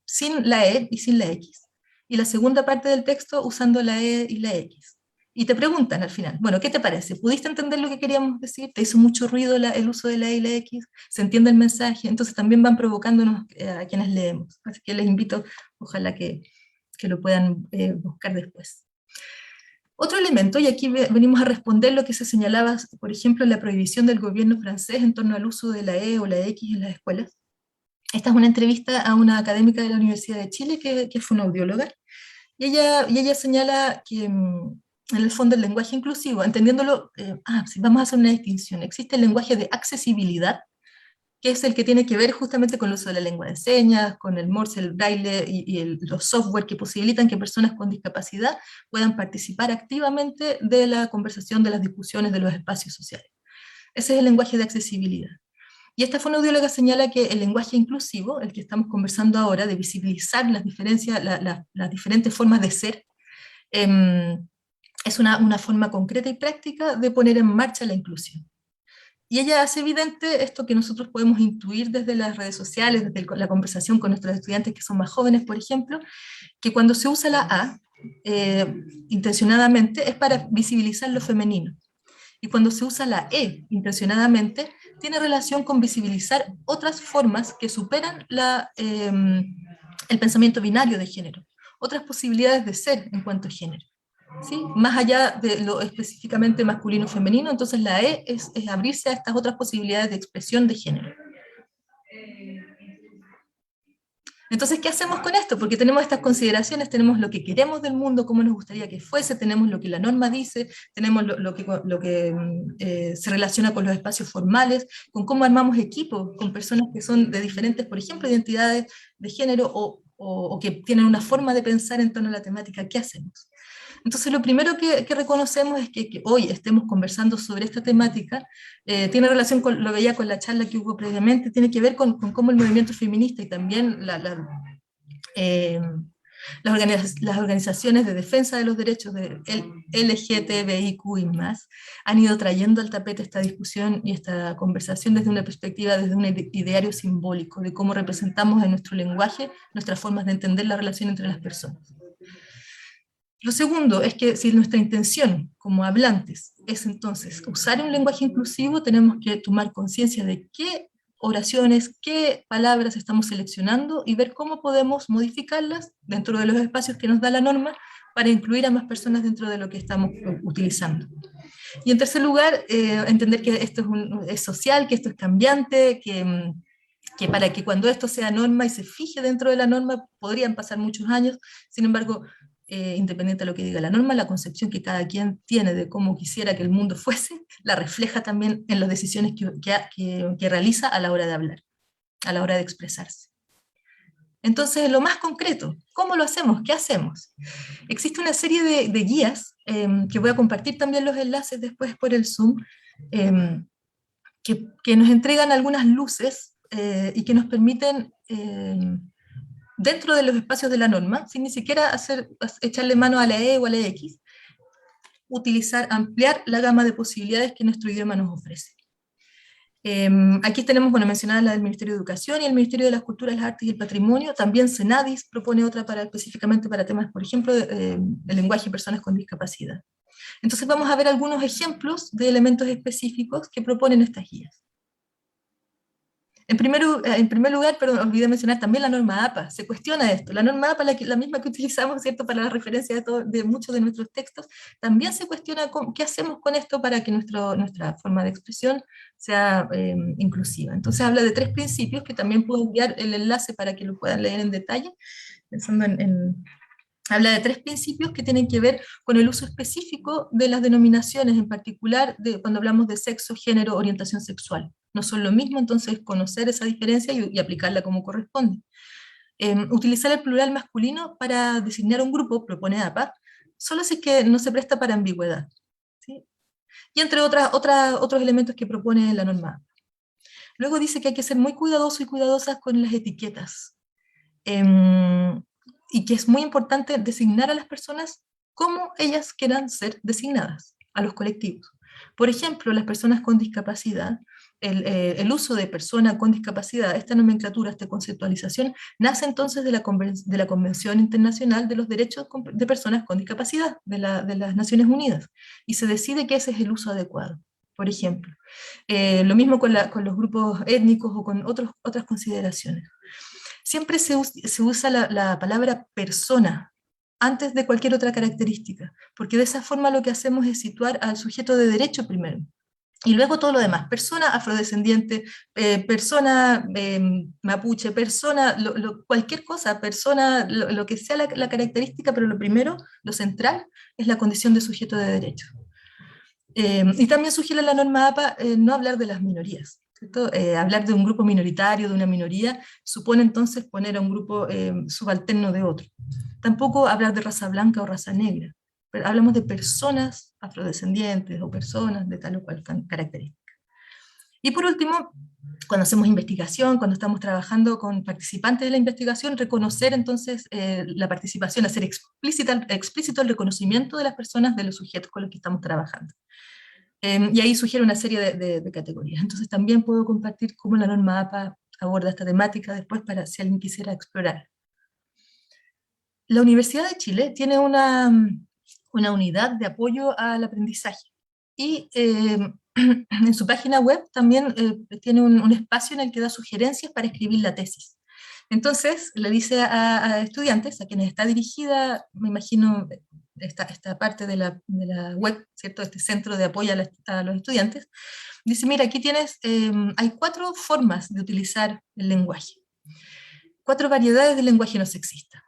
sin la E y sin la X, y la segunda parte del texto usando la E y la X. Y te preguntan al final, bueno, ¿qué te parece? ¿Pudiste entender lo que queríamos decir? ¿Te hizo mucho ruido el uso de la E y la X? ¿Se entiende el mensaje? Entonces también van provocándonos a quienes leemos. Así que les invito, ojalá que lo puedan buscar después. Otro elemento, y aquí venimos a responder lo que se señalaba, por ejemplo, la prohibición del gobierno francés en torno al uso de la E o la X en las escuelas. Esta es una entrevista a una académica de la Universidad de Chile, que fue una audióloga, y ella señala que en el fondo el lenguaje inclusivo, entendiéndolo, sí, vamos a hacer una distinción, existe el lenguaje de accesibilidad, que es el que tiene que ver justamente con el uso de la lengua de señas, con el Morse, el braille y los software que posibilitan que personas con discapacidad puedan participar activamente de la conversación, de las discusiones, de los espacios sociales. Ese es el lenguaje de accesibilidad. Y esta fonoaudióloga señala que el lenguaje inclusivo, el que estamos conversando ahora, de visibilizar las diferencias, las diferentes formas de ser, es una forma concreta y práctica de poner en marcha la inclusión. Y ella hace evidente esto que nosotros podemos intuir desde las redes sociales, desde la conversación con nuestros estudiantes que son más jóvenes, por ejemplo, que cuando se usa la A, intencionadamente, es para visibilizar lo femenino. Y cuando se usa la E, intencionadamente, tiene relación con visibilizar otras formas que superan el pensamiento binario de género, otras posibilidades de ser en cuanto a género. ¿Sí? Más allá de lo específicamente masculino o femenino, entonces la E es abrirse a estas otras posibilidades de expresión de género. Entonces, ¿qué hacemos con esto? Porque tenemos estas consideraciones, tenemos lo que queremos del mundo, cómo nos gustaría que fuese, tenemos lo que la norma dice, tenemos lo que se relaciona con los espacios formales, con cómo armamos equipos con personas que son de diferentes, por ejemplo, identidades de género o que tienen una forma de pensar en torno a la temática. ¿Qué hacemos? Entonces, lo primero que reconocemos es que hoy estemos conversando sobre esta temática, tiene relación con, lo veía con la charla que hubo previamente, tiene que ver con cómo el movimiento feminista y también las organizaciones de defensa de los derechos de LGTBIQ y más han ido trayendo al tapete esta discusión y esta conversación desde una perspectiva, desde un ideario simbólico, de cómo representamos en nuestro lenguaje nuestras formas de entender la relación entre las personas. Lo segundo es que si nuestra intención como hablantes es entonces usar un lenguaje inclusivo, tenemos que tomar conciencia de qué oraciones, qué palabras estamos seleccionando y ver cómo podemos modificarlas dentro de los espacios que nos da la norma para incluir a más personas dentro de lo que estamos utilizando. Y en tercer lugar, entender que esto es social, que esto es cambiante, que para que cuando esto sea norma y se fije dentro de la norma podrían pasar muchos años, sin embargo, independiente de lo que diga la norma, la concepción que cada quien tiene de cómo quisiera que el mundo fuese, la refleja también en las decisiones que realiza a la hora de hablar, a la hora de expresarse. Entonces, lo más concreto, ¿cómo lo hacemos? ¿Qué hacemos? Existe una serie de guías, que voy a compartir también los enlaces después por el Zoom, que nos entregan algunas luces y que nos permiten dentro de los espacios de la norma, sin ni siquiera echarle mano a la E o a la X, ampliar la gama de posibilidades que nuestro idioma nos ofrece. Aquí tenemos, bueno, mencionada la del Ministerio de Educación y el Ministerio de las Culturas, las Artes y el Patrimonio. También Senadis propone otra específicamente para temas, por ejemplo, de lenguaje y personas con discapacidad. Entonces vamos a ver algunos ejemplos de elementos específicos que proponen estas guías. En primer lugar, perdón, olvidé mencionar también la norma APA. Se cuestiona esto. La norma APA, la misma que utilizamos, ¿cierto?, para la referencia de muchos de nuestros textos, también se cuestiona qué hacemos con esto para que nuestra forma de expresión sea inclusiva. Entonces habla de 3 principios, que también puedo enviar el enlace para que lo puedan leer en detalle, pensando habla de 3 principios que tienen que ver con el uso específico de las denominaciones, en particular cuando hablamos de sexo, género, orientación sexual. No son lo mismo, entonces conocer esa diferencia y aplicarla como corresponde. Utilizar el plural masculino para designar un grupo, propone APA, solo si es que no se presta para ambigüedad, ¿sí? Y entre otros elementos que propone la norma APA. Luego dice que hay que ser muy cuidadoso y cuidadosas con las etiquetas. Y que es muy importante designar a las personas como ellas quieran ser designadas, a los colectivos. Por ejemplo, las personas con discapacidad, el uso de persona con discapacidad, esta nomenclatura, esta conceptualización, nace entonces de la Convención Internacional de los Derechos de Personas con Discapacidad, de las Naciones Unidas, y se decide que ese es el uso adecuado, por ejemplo. Lo mismo con los grupos étnicos o con otras consideraciones. Siempre se usa la palabra persona antes de cualquier otra característica, porque de esa forma lo que hacemos es situar al sujeto de derecho primero, y luego todo lo demás: persona afrodescendiente, persona mapuche, persona, cualquier cosa, persona, lo que sea la característica, pero lo primero, lo central, es la condición de sujeto de derecho. Y también sugiere la norma APA no hablar de las minorías. Hablar de un grupo minoritario, de una minoría, supone entonces poner a un grupo subalterno de otro. Tampoco hablar de raza blanca o raza negra, pero hablamos de personas afrodescendientes o personas de tal o cual característica. Y por último, cuando hacemos investigación, cuando estamos trabajando con participantes de la investigación, reconocer entonces la participación, hacer explícito el reconocimiento de las personas, de los sujetos con los que estamos trabajando. Y ahí sugiere una serie de categorías. Entonces también puedo compartir cómo la norma APA aborda esta temática después para si alguien quisiera explorar. La Universidad de Chile tiene una unidad de apoyo al aprendizaje. Y en su página web también tiene un espacio en el que da sugerencias para escribir la tesis. Entonces le dice a estudiantes, a quienes está dirigida, me imagino, esta parte de la web, ¿cierto? Este centro de apoyo a los estudiantes, dice, mira, aquí tienes, hay 4 formas de utilizar el lenguaje, 4 variedades de lenguaje no sexista.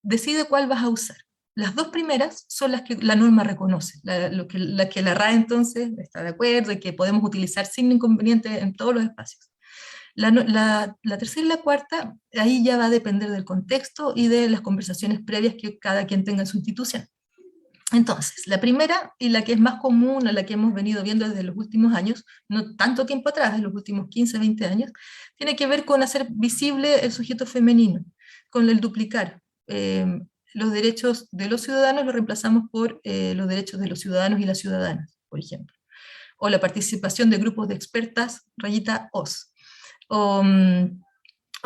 Decide cuál vas a usar. Las 2 primeras son las que la norma reconoce, la que la RAE entonces está de acuerdo y que podemos utilizar sin inconveniente en todos los espacios. La tercera y la cuarta, ahí ya va a depender del contexto y de las conversaciones previas que cada quien tenga en su institución. Entonces, la primera y la que es más común, a la que hemos venido viendo desde los últimos años, no tanto tiempo atrás, en los últimos 15, 20 años, tiene que ver con hacer visible el sujeto femenino, con el duplicar. Los derechos de los ciudadanos los reemplazamos por los derechos de los ciudadanos y las ciudadanas, por ejemplo. O la participación de grupos de expertas, rayita OS. O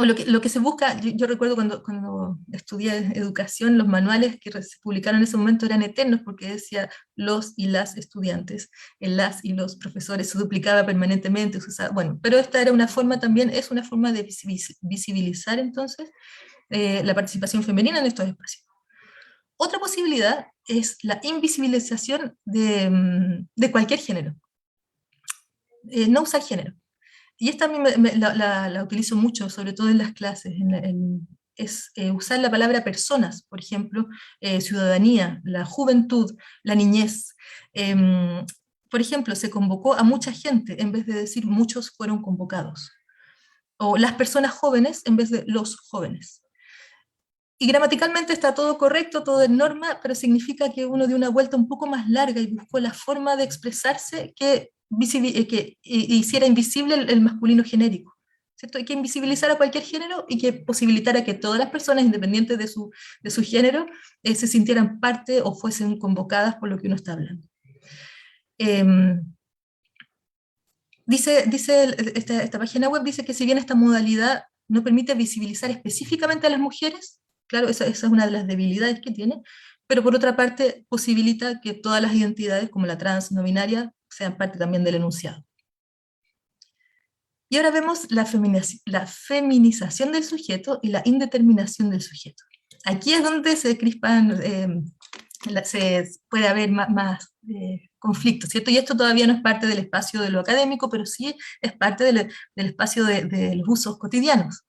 lo que se busca, yo recuerdo cuando estudié educación, los manuales que se publicaron en ese momento eran eternos porque decía los y las estudiantes, el las y los profesores, se duplicaba permanentemente, se usaba, bueno, pero esta era una forma también, es una forma de visibilizar entonces la participación femenina en estos espacios. Otra posibilidad es la invisibilización de cualquier género, no usar género. Y esta a mí la utilizo mucho, sobre todo en las clases, es usar la palabra personas, por ejemplo, ciudadanía, la juventud, la niñez. Por ejemplo, se convocó a mucha gente en vez de decir muchos fueron convocados. O las personas jóvenes en vez de los jóvenes. Y gramaticalmente está todo correcto, todo en norma, pero significa que uno dio una vuelta un poco más larga y buscó la forma de expresarse que hiciera invisible el masculino genérico, ¿cierto? Y que invisibilizara cualquier género y que posibilitara que todas las personas, independientes de su género, se sintieran parte o fuesen convocadas por lo que uno está hablando. Esta página web dice que si bien esta modalidad no permite visibilizar específicamente a las mujeres, claro, esa es una de las debilidades que tiene, pero por otra parte posibilita que todas las identidades, como la trans, no binaria, sean parte también del enunciado. Y ahora vemos la feminización del sujeto y la indeterminación del sujeto. Aquí es donde se crispan, puede haber más conflictos, ¿cierto? Y esto todavía no es parte del espacio de lo académico, pero sí es parte del espacio de los usos cotidianos.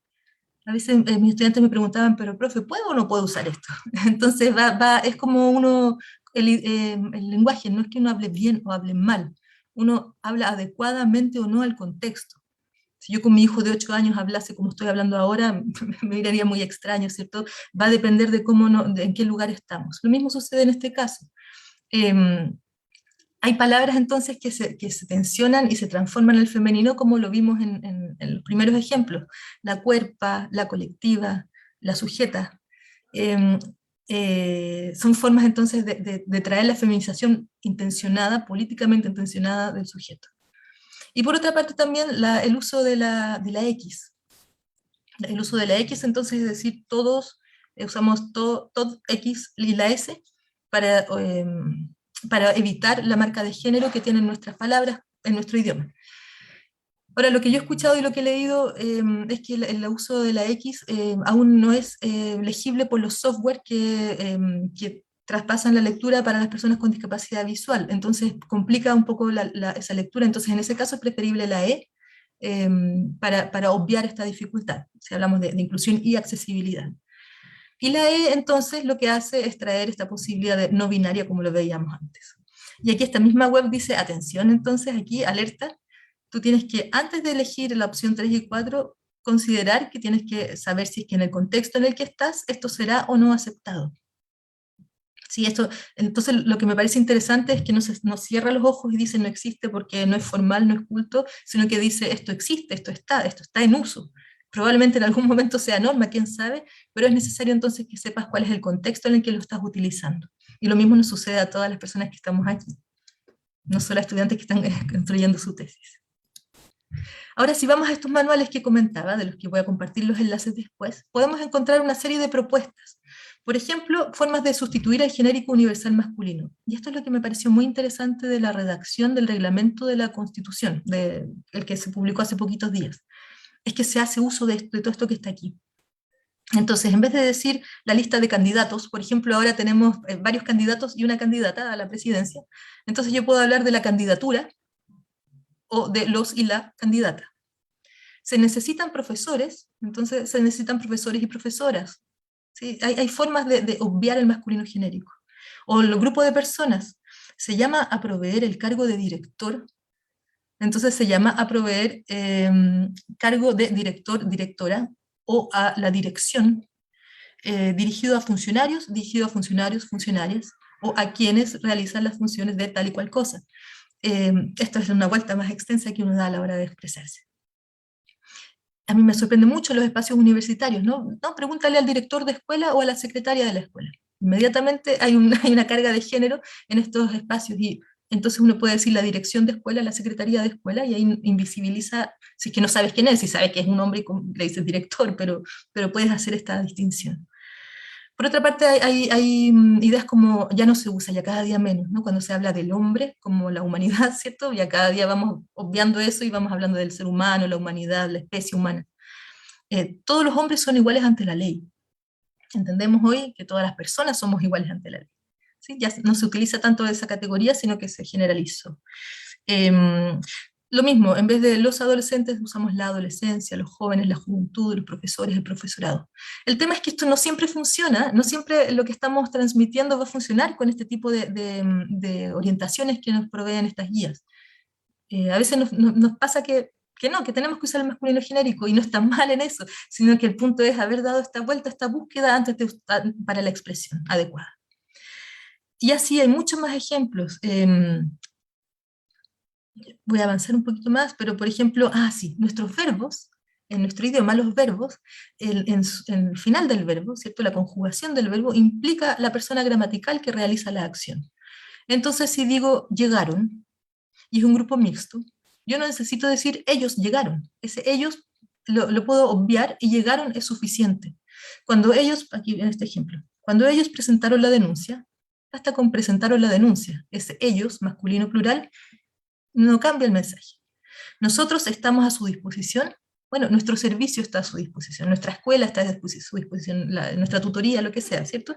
A veces mis estudiantes me preguntaban, pero profe, ¿puedo o no puedo usar esto? Entonces es como el lenguaje, no es que uno hable bien o hable mal, uno habla adecuadamente o no al contexto. Si yo con mi hijo de 8 años hablase como estoy hablando ahora, me miraría muy extraño, ¿cierto? Va a depender de en qué lugar estamos. Lo mismo sucede en este caso. Hay palabras entonces que se tensionan y se transforman en el femenino, como lo vimos en los primeros ejemplos. La cuerpa, la colectiva, la sujeta. Son formas entonces de traer la feminización intencionada, políticamente intencionada del sujeto. Y por otra parte también el uso de la X. El uso de la X entonces es decir, todos usamos todo X y la S para evitar la marca de género que tienen nuestras palabras en nuestro idioma. Ahora, lo que yo he escuchado y lo que he leído es que el uso de la X aún no es legible por los software que traspasan la lectura para las personas con discapacidad visual, entonces complica un poco esa lectura, entonces en ese caso es preferible la E para obviar esta dificultad, si hablamos de inclusión y accesibilidad. Y la E entonces lo que hace es traer esta posibilidad de no binaria como lo veíamos antes. Y aquí esta misma web dice, atención entonces, aquí alerta, tú tienes que antes de elegir la opción 3 y 4, considerar que tienes que saber si es que en el contexto en el que estás esto será o no aceptado. Sí, entonces lo que me parece interesante es que no cierra los ojos y dice no existe porque no es formal, no es culto, sino que dice esto existe, esto está en uso. Probablemente en algún momento sea norma, quién sabe, pero es necesario entonces que sepas cuál es el contexto en el que lo estás utilizando. Y lo mismo nos sucede a todas las personas que estamos aquí, no solo a estudiantes que están construyendo su tesis. Ahora, si vamos a estos manuales que comentaba, de los que voy a compartir los enlaces después, podemos encontrar una serie de propuestas. Por ejemplo, formas de sustituir al genérico universal masculino. Y esto es lo que me pareció muy interesante de la redacción del reglamento de la Constitución, el que se publicó hace poquitos días. Es que se hace uso de todo esto que está aquí. Entonces, en vez de decir la lista de candidatos, por ejemplo, ahora tenemos varios candidatos y una candidata a la presidencia, entonces yo puedo hablar de la candidatura o de los y la candidata. Se necesitan profesores, entonces se necesitan profesores y profesoras. ¿Sí? Hay formas de obviar el masculino genérico. O el grupo de personas se llama a proveer el cargo de director, entonces se llama a proveer cargo de director, directora, o a la dirección, dirigido a funcionarios, funcionarias, o a quienes realizan las funciones de tal y cual cosa. Esto es una vuelta más extensa que uno da a la hora de expresarse. A mí me sorprende mucho los espacios universitarios, ¿no? No, pregúntale al director de escuela o a la secretaria de la escuela. Inmediatamente hay una carga de género en estos espacios, y entonces uno puede decir la dirección de escuela, la secretaría de escuela, y ahí invisibiliza, si es que no sabes quién es, si sabes que es un hombre y le dices director, pero puedes hacer esta distinción. Por otra parte, hay ideas como ya no se usa, ya cada día menos, ¿no? Cuando se habla del hombre como la humanidad, ¿cierto? Ya cada día vamos obviando eso y vamos hablando del ser humano, la humanidad, la especie humana. Todos los hombres son iguales ante la ley. Entendemos hoy que todas las personas somos iguales ante la ley. ¿Sí? Ya no se utiliza tanto esa categoría, sino que se generalizó. Lo mismo, en vez de los adolescentes usamos la adolescencia, los jóvenes, la juventud, los profesores, el profesorado. El tema es que esto no siempre funciona, no siempre lo que estamos transmitiendo va a funcionar con este tipo de orientaciones que nos proveen estas guías. A veces nos pasa que tenemos que usar el masculino genérico, y no está mal en eso, sino que el punto es haber dado esta vuelta, esta búsqueda antes para la expresión adecuada. Y así hay muchos más ejemplos. Voy a avanzar un poquito más, pero por ejemplo, nuestros verbos, en nuestro idioma los verbos, en el final del verbo, ¿cierto? La conjugación del verbo implica la persona gramatical que realiza la acción. Entonces, si digo llegaron, y es un grupo mixto, yo no necesito decir ellos llegaron. Ese ellos lo puedo obviar, y llegaron es suficiente. Cuando ellos, aquí en este ejemplo, cuando ellos presentaron la denuncia, basta con presentaron la denuncia. Ese ellos, masculino plural, no cambia el mensaje. Nosotros estamos a su disposición, bueno, nuestro servicio está a su disposición, nuestra escuela está a su disposición, nuestra tutoría, lo que sea, ¿cierto?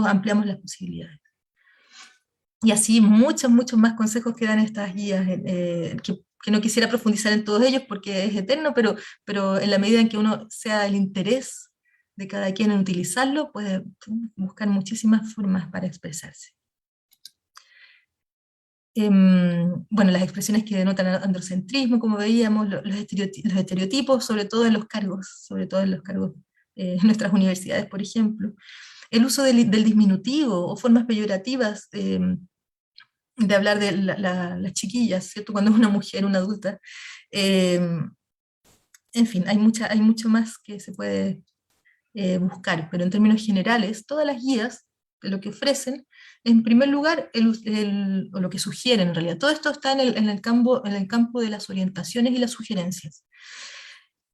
Ampliamos las posibilidades. Y así muchos más consejos que dan estas guías, que no quisiera profundizar en todos ellos porque es eterno, pero en la medida en que uno sea el interés de cada quien en utilizarlo, puede buscar muchísimas formas para expresarse. Bueno, las expresiones que denotan androcentrismo, como veíamos, los estereotipos, sobre todo en los cargos, en nuestras universidades, por ejemplo. El uso del diminutivo o formas peyorativas de hablar de las chiquillas, ¿cierto? Cuando es una mujer, una adulta. En fin, hay mucho más que se puede buscar, pero en términos generales, todas las guías lo que ofrecen, en primer lugar, o lo que sugieren en realidad, todo esto está en el campo de las orientaciones y las sugerencias.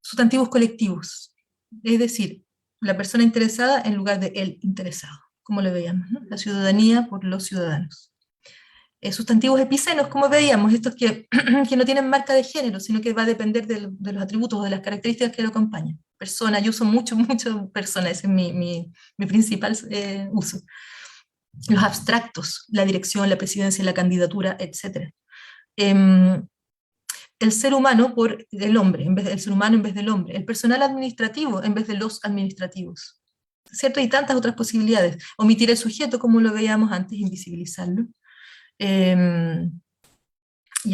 Sustantivos colectivos, es decir, la persona interesada en lugar de el interesado, como lo veíamos, ¿no? La ciudadanía por los ciudadanos. Sustantivos epicenos, como veíamos, estos que no tienen marca de género, sino que va a depender de los atributos o de las características que lo acompañan. Persona, yo uso mucho persona, ese es mi principal uso. Los abstractos, la dirección, la presidencia, la candidatura, etc. El ser humano por el hombre, el ser humano en vez del hombre. El personal administrativo en vez de los administrativos. ¿Cierto? Y tantas otras posibilidades. Omitir el sujeto, como lo veíamos antes, invisibilizarlo. Y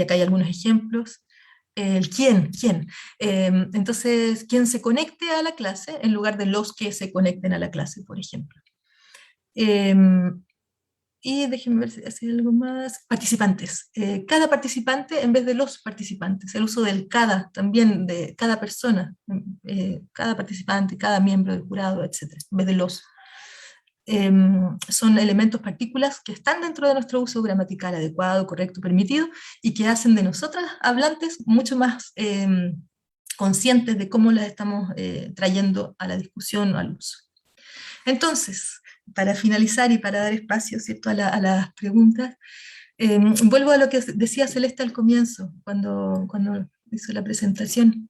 acá hay algunos ejemplos. El quién. Entonces, quien se conecte a la clase en lugar de los que se conecten a la clase, por ejemplo. Y déjenme ver si hay algo más. Participantes. Cada participante en vez de los participantes. El uso del cada también, de cada persona. Cada participante, cada miembro del jurado, etc. En vez de los. Son elementos, partículas que están dentro de nuestro uso gramatical adecuado, correcto, permitido, y que hacen de nosotras hablantes mucho más conscientes de cómo las estamos trayendo a la discusión o al uso. Entonces, para finalizar y para dar espacio, ¿cierto?, a las preguntas, vuelvo a lo que decía Celeste al comienzo, cuando hizo la presentación.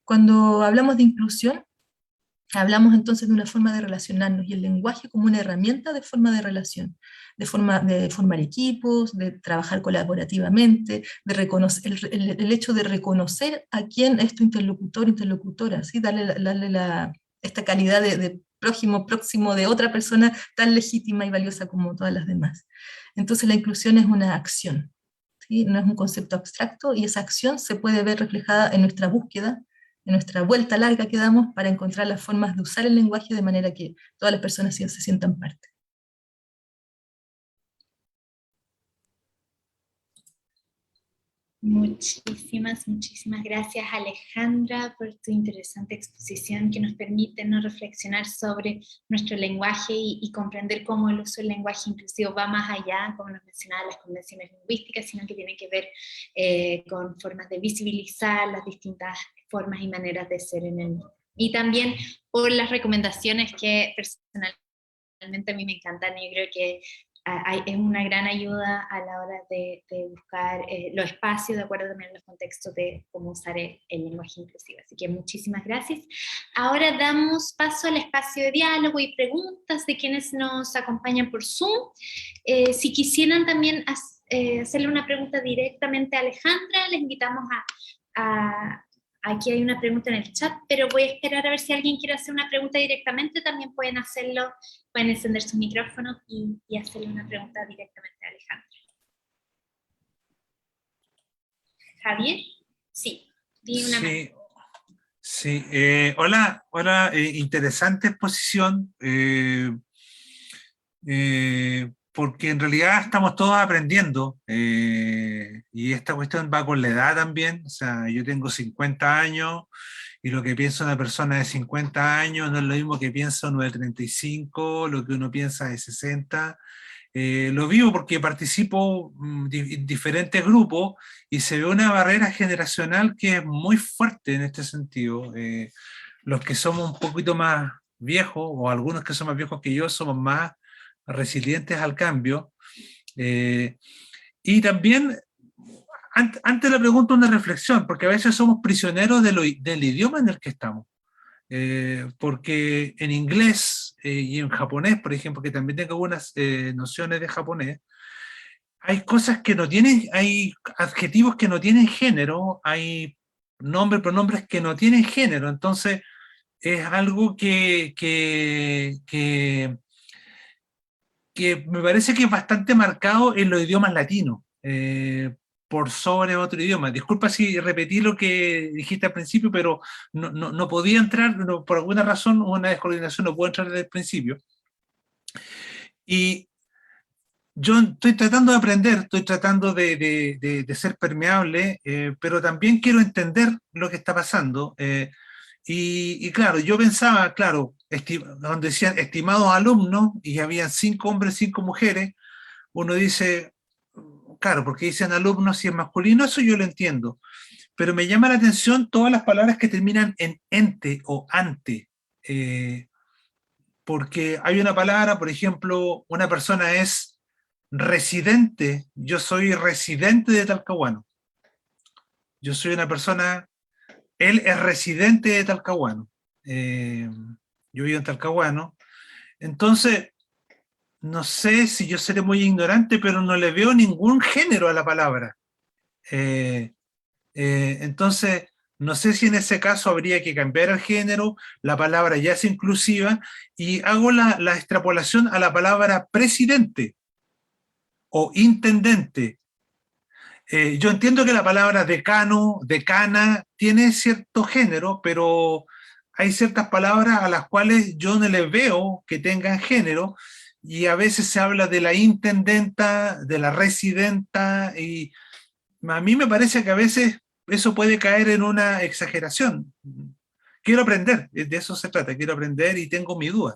Cuando hablamos de inclusión, hablamos entonces de una forma de relacionarnos, y el lenguaje como una herramienta de forma de relación, de formar equipos, de trabajar colaborativamente, de reconocer, el hecho de reconocer a quién es tu interlocutor, interlocutora, ¿sí? Darle esta calidad de próximo de otra persona tan legítima y valiosa como todas las demás. Entonces la inclusión es una acción, ¿sí? No es un concepto abstracto, y esa acción se puede ver reflejada en nuestra búsqueda, en nuestra vuelta larga que damos para encontrar las formas de usar el lenguaje de manera que todas las personas se sientan parte. Muchísimas gracias, Alejandra, por tu interesante exposición que nos permite, ¿no?, reflexionar sobre nuestro lenguaje y comprender cómo el uso del lenguaje inclusivo va más allá, como nos mencionaban las convenciones lingüísticas, sino que tiene que ver con formas de visibilizar las distintas formas y maneras de ser en el mundo. Y también por las recomendaciones que personalmente a mí me encantan, y yo creo que es una gran ayuda a la hora de buscar los espacios, de acuerdo también a los contextos de cómo usar el lenguaje inclusivo. Así que muchísimas gracias. Ahora damos paso al espacio de diálogo y preguntas de quienes nos acompañan por Zoom. Si quisieran también hacerle una pregunta directamente a Alejandra, les invitamos aquí hay una pregunta en el chat, pero voy a esperar a ver si alguien quiere hacer una pregunta directamente. También pueden hacerlo, pueden encender su micrófono y hacerle una pregunta directamente a Alejandra. Javier, sí, di una mano. Sí, hola, interesante exposición, porque en realidad estamos todos aprendiendo, y esta cuestión va con la edad también. O sea, yo tengo 50 años, y lo que piensa una persona de 50 años no es lo mismo que piensa uno de 35, lo que uno piensa de 60. Lo vivo porque participo en diferentes grupos, y se ve una barrera generacional que es muy fuerte en este sentido. Los que somos un poquito más viejos, o algunos que son más viejos que yo, somos más resilientes al cambio. Y también, antes le pregunto una reflexión, porque a veces somos prisioneros del idioma en el que estamos. Porque en inglés y en japonés, por ejemplo, que también tengo algunas nociones de japonés, hay cosas que no tienen, hay adjetivos que no tienen género, hay nombres, pronombres que no tienen género. Entonces es algo que me parece que es bastante marcado en los idiomas latinos, por sobre otro idioma. Disculpa si repetí lo que dijiste al principio, pero no podía entrar, por alguna razón, una descoordinación, no puedo entrar desde el principio. Y yo estoy tratando de aprender, estoy tratando de ser permeable, pero también quiero entender lo que está pasando. Y claro, yo pensaba, claro, donde decían estimados alumnos, y habían 5 hombres, 5 mujeres, uno dice, claro, porque dicen alumnos si es masculino, eso yo lo entiendo. Pero me llama la atención todas las palabras que terminan en ente o ante. Porque hay una palabra, por ejemplo, una persona es residente, yo soy residente de Talcahuano. Yo soy una persona, él es residente de Talcahuano. Yo vivo en Talcahuano. Entonces, no sé si yo seré muy ignorante, pero no le veo ningún género a la palabra. Entonces, no sé si en ese caso habría que cambiar el género, la palabra ya es inclusiva, y hago la extrapolación a la palabra presidente o intendente. Yo entiendo que la palabra decano, decana, tiene cierto género, pero hay ciertas palabras a las cuales yo no les veo que tengan género, y a veces se habla de la intendenta, de la residenta, y a mí me parece que a veces eso puede caer en una exageración. Quiero aprender, de eso se trata, quiero aprender y tengo mi duda.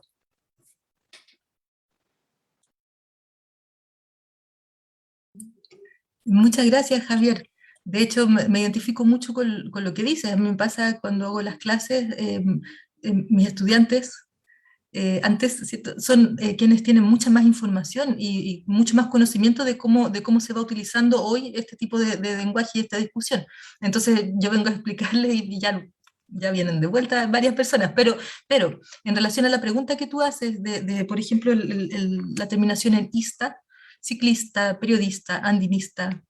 Muchas gracias, Javier. De hecho, me identifico mucho con lo que dices. A mí me pasa cuando hago las clases, mis estudiantes antes, ¿cierto?, son quienes tienen mucha más información y mucho más conocimiento de cómo se va utilizando hoy este tipo de lenguaje y esta discusión. Entonces yo vengo a explicarles y ya vienen de vuelta varias personas, pero en relación a la pregunta que tú haces por ejemplo, la terminación en ista, ciclista, periodista, andinista,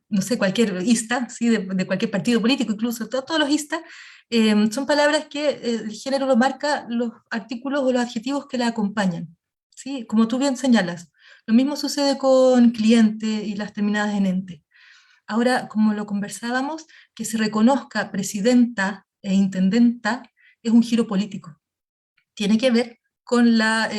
no sé, cualquier ista, ¿sí? De cualquier partido político, incluso todos los istas, son palabras que el género lo marca los artículos o los adjetivos que la acompañan, ¿sí? Como tú bien señalas. Lo mismo sucede con cliente y las terminadas en ente. Ahora, como lo conversábamos, que se reconozca presidenta e intendenta es un giro político. Tiene que ver con la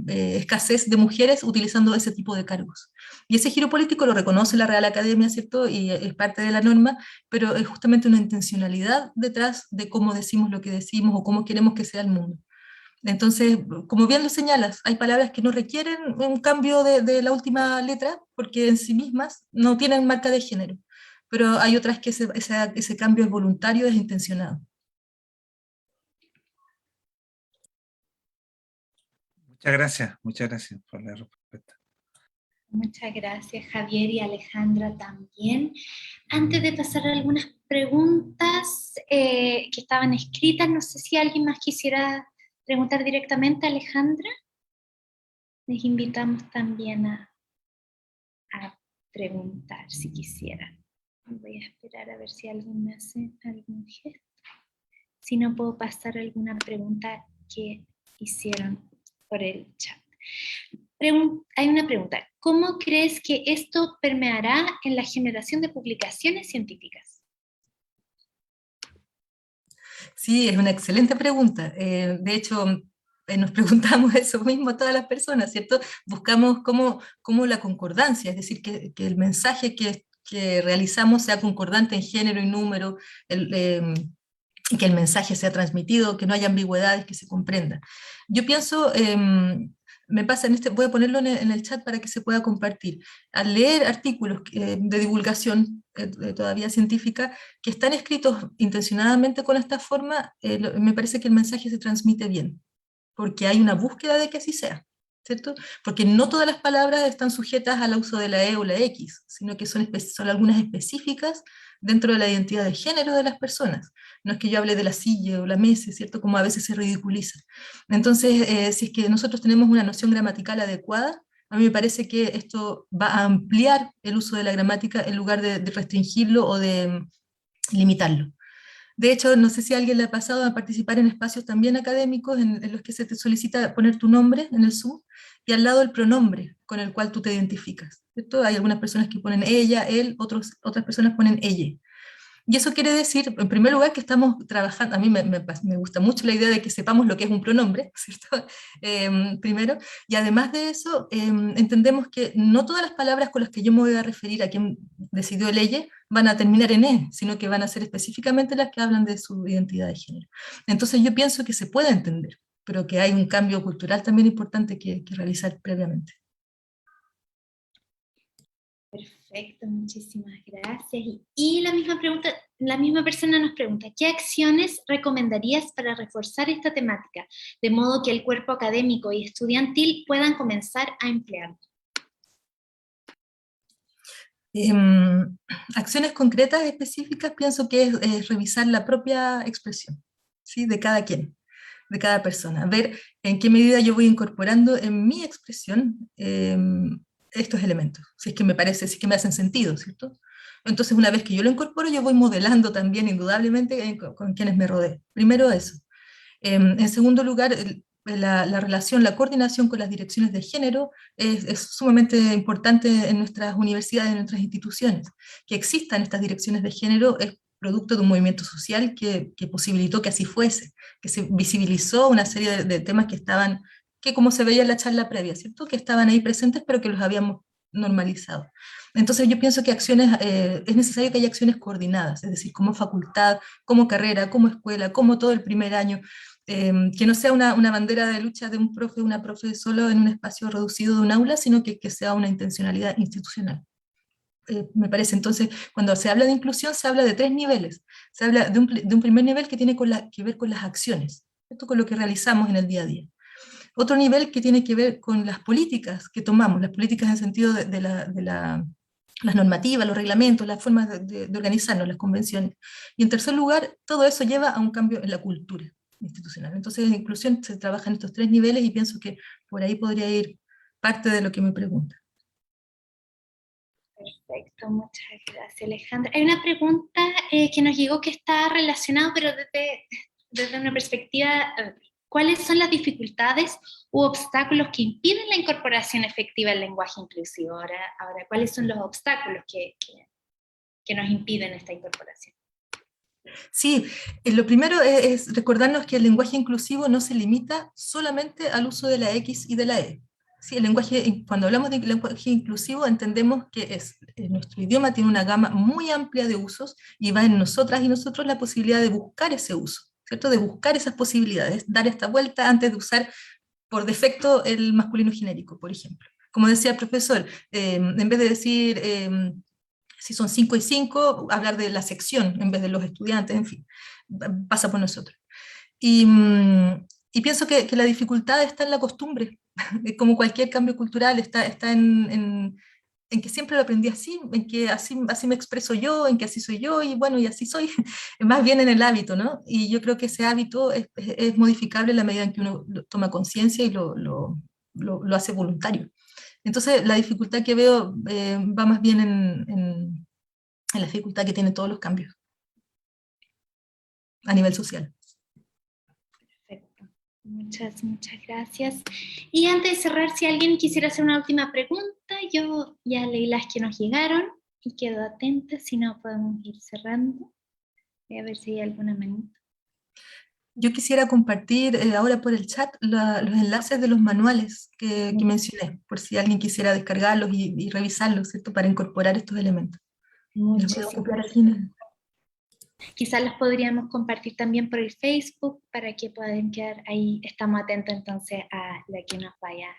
escasez de mujeres utilizando ese tipo de cargos. Y ese giro político lo reconoce la Real Academia, ¿cierto? Y es parte de la norma, pero es justamente una intencionalidad detrás de cómo decimos lo que decimos o cómo queremos que sea el mundo. Entonces, como bien lo señalas, hay palabras que no requieren un cambio de la última letra porque en sí mismas no tienen marca de género, pero hay otras que ese cambio es voluntario, es intencionado. Muchas gracias por la respuesta. Muchas gracias, Javier y Alejandra también. Antes de pasar a algunas preguntas que estaban escritas, no sé si alguien más quisiera preguntar directamente a Alejandra. Les invitamos también a preguntar si quisieran. Voy a esperar a ver si alguien me hace algún gesto. Si no, puedo pasar alguna pregunta que hicieron por el chat. Hay una pregunta. ¿Cómo crees que esto permeará en la generación de publicaciones científicas? Sí, es una excelente pregunta. De hecho, nos preguntamos eso mismo a todas las personas, ¿cierto? Buscamos cómo la concordancia, es decir, que el mensaje que realizamos sea concordante en género y número, que el mensaje sea transmitido, que no haya ambigüedades, que se comprenda. Yo pienso, me pasa voy a ponerlo en el chat para que se pueda compartir. Al leer artículos de divulgación todavía científica que están escritos intencionadamente con esta forma, me parece que el mensaje se transmite bien, porque hay una búsqueda de que así sea, ¿cierto? Porque no todas las palabras están sujetas al uso de la E o la X, sino que son algunas específicas dentro de la identidad de género de las personas. No es que yo hable de la silla o la mesa, ¿cierto? Como a veces se ridiculiza. Entonces, si es que nosotros tenemos una noción gramatical adecuada, a mí me parece que esto va a ampliar el uso de la gramática en lugar de restringirlo o de limitarlo. De hecho, no sé si a alguien le ha pasado a participar en espacios también académicos en los que se te solicita poner tu nombre en el Zoom y al lado el pronombre con el cual tú te identificas, ¿cierto? Hay algunas personas que ponen ella, él, otras personas ponen ella. Y eso quiere decir, en primer lugar, que estamos trabajando, a mí me gusta mucho la idea de que sepamos lo que es un pronombre, ¿cierto? Primero, y además de eso, entendemos que no todas las palabras con las que yo me voy a referir a quien decidió el ella van a terminar en E, sino que van a ser específicamente las que hablan de su identidad de género. Entonces yo pienso que se puede entender, pero que hay un cambio cultural también importante que realizar previamente. Perfecto, muchísimas gracias. Y la misma persona nos pregunta, ¿qué acciones recomendarías para reforzar esta temática, de modo que el cuerpo académico y estudiantil puedan comenzar a emplearlo? Acciones concretas, específicas, pienso que es revisar la propia expresión, ¿sí? De cada quien, de cada persona, ver en qué medida yo voy incorporando en mi expresión estos elementos, si es que me parece, si es que me hacen sentido, ¿cierto? Entonces, una vez que yo lo incorporo, yo voy modelando también, indudablemente, con quienes me rodeen. Primero eso. En segundo lugar, la relación, la coordinación con las direcciones de género es sumamente importante en nuestras universidades, en nuestras instituciones. Que existan estas direcciones de género es producto de un movimiento social que posibilitó que así fuese, que se visibilizó una serie de temas que estaban que como se veía en la charla previa, ¿cierto? Que estaban ahí presentes, pero que los habíamos normalizado. Entonces yo pienso que es necesario que haya acciones coordinadas, es decir, como facultad, como carrera, como escuela, como todo el primer año, que no sea una bandera de lucha de un profe, una profe solo en un espacio reducido de un aula, sino que sea una intencionalidad institucional. Me parece. Entonces, cuando se habla de inclusión, se habla de 3 niveles. Se habla de un primer nivel que tiene que ver con las acciones, ¿cierto? Con lo que realizamos en el día a día. Otro nivel que tiene que ver con las políticas que tomamos, las políticas en el sentido de las normativas, los reglamentos, las formas de organizarnos, las convenciones. Y en tercer lugar, todo eso lleva a un cambio en la cultura institucional. Entonces, en inclusión se trabaja en estos 3 niveles y pienso que por ahí podría ir parte de lo que me pregunta. Perfecto, muchas gracias, Alejandra. Hay una pregunta que nos llegó que está relacionada, pero desde una perspectiva, ¿cuáles son las dificultades u obstáculos que impiden la incorporación efectiva del lenguaje inclusivo? Ahora ¿cuáles son los obstáculos que nos impiden esta incorporación? Sí, lo primero es recordarnos que el lenguaje inclusivo no se limita solamente al uso de la X y de la E. Sí, el lenguaje, cuando hablamos de lenguaje inclusivo, entendemos que nuestro idioma tiene una gama muy amplia de usos y va en nosotras y nosotros la posibilidad de buscar ese uso, ¿cierto? De buscar esas posibilidades, dar esta vuelta antes de usar por defecto el masculino genérico, por ejemplo. Como decía el profesor, en vez de decir si son 5 y 5, hablar de la sección en vez de los estudiantes, en fin, pasa por nosotros. Y pienso que la dificultad está en la costumbre, como cualquier cambio cultural, está en que siempre lo aprendí así, en que así me expreso yo, en que así soy yo, y bueno, y así soy, más bien en el hábito, ¿no? Y yo creo que ese hábito es modificable en la medida en que uno toma conciencia y lo hace voluntario. Entonces, la dificultad que veo va más bien en la dificultad que tienen todos los cambios a nivel social. Perfecto. Muchas gracias. Y antes de cerrar, si alguien quisiera hacer una última pregunta, yo ya leí las que nos llegaron y quedo atenta, si no podemos ir cerrando. Voy a ver si hay alguna manita. Yo quisiera compartir ahora por el chat los enlaces de los manuales que mencioné, por si alguien quisiera descargarlos y revisarlos, ¿cierto? Para incorporar estos elementos. Los voy a copiar aquí. Quizás los podríamos compartir también por el Facebook para que puedan quedar ahí. Estamos atentos entonces a la que nos vaya a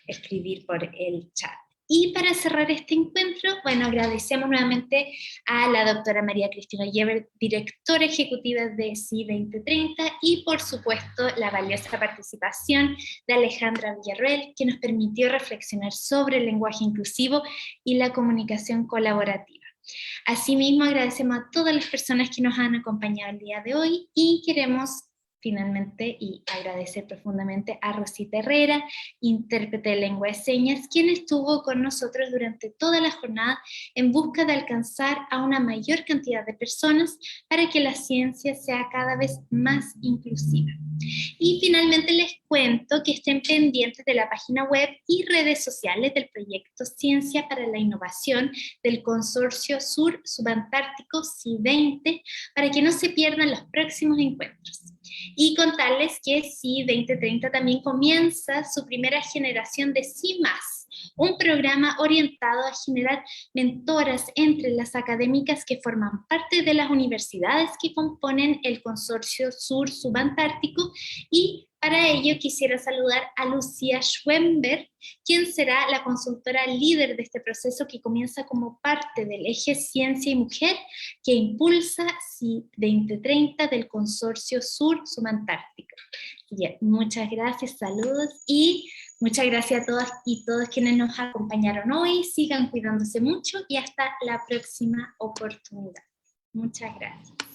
escribir por el chat. Y para cerrar este encuentro, bueno, agradecemos nuevamente a la doctora María Cristina Yever, directora ejecutiva de SI 2030, y por supuesto la valiosa participación de Alejandra Villarroel, que nos permitió reflexionar sobre el lenguaje inclusivo y la comunicación colaborativa. Asimismo, agradecemos a todas las personas que nos han acompañado el día de hoy y queremos finalmente y agradecer profundamente a Rosita Herrera, intérprete de lengua de señas, quien estuvo con nosotros durante toda la jornada en busca de alcanzar a una mayor cantidad de personas para que la ciencia sea cada vez más inclusiva. Y finalmente les cuento que estén pendientes de la página web y redes sociales del proyecto Ciencia para la Innovación del Consorcio Sur Subantártico SI-20 para que no se pierdan los próximos encuentros. Y contarles que SI 2030 también comienza su primera generación de SI+, un programa orientado a generar mentoras entre las académicas que forman parte de las universidades que componen el Consorcio Sur Subantártico. Y para ello quisiera saludar a Lucía Schwember, quien será la consultora líder de este proceso que comienza como parte del eje Ciencia y Mujer que impulsa SI 2030 del Consorcio Sur Subantártico. Muchas gracias, saludos y muchas gracias a todas y todos quienes nos acompañaron hoy. Sigan cuidándose mucho y hasta la próxima oportunidad. Muchas gracias.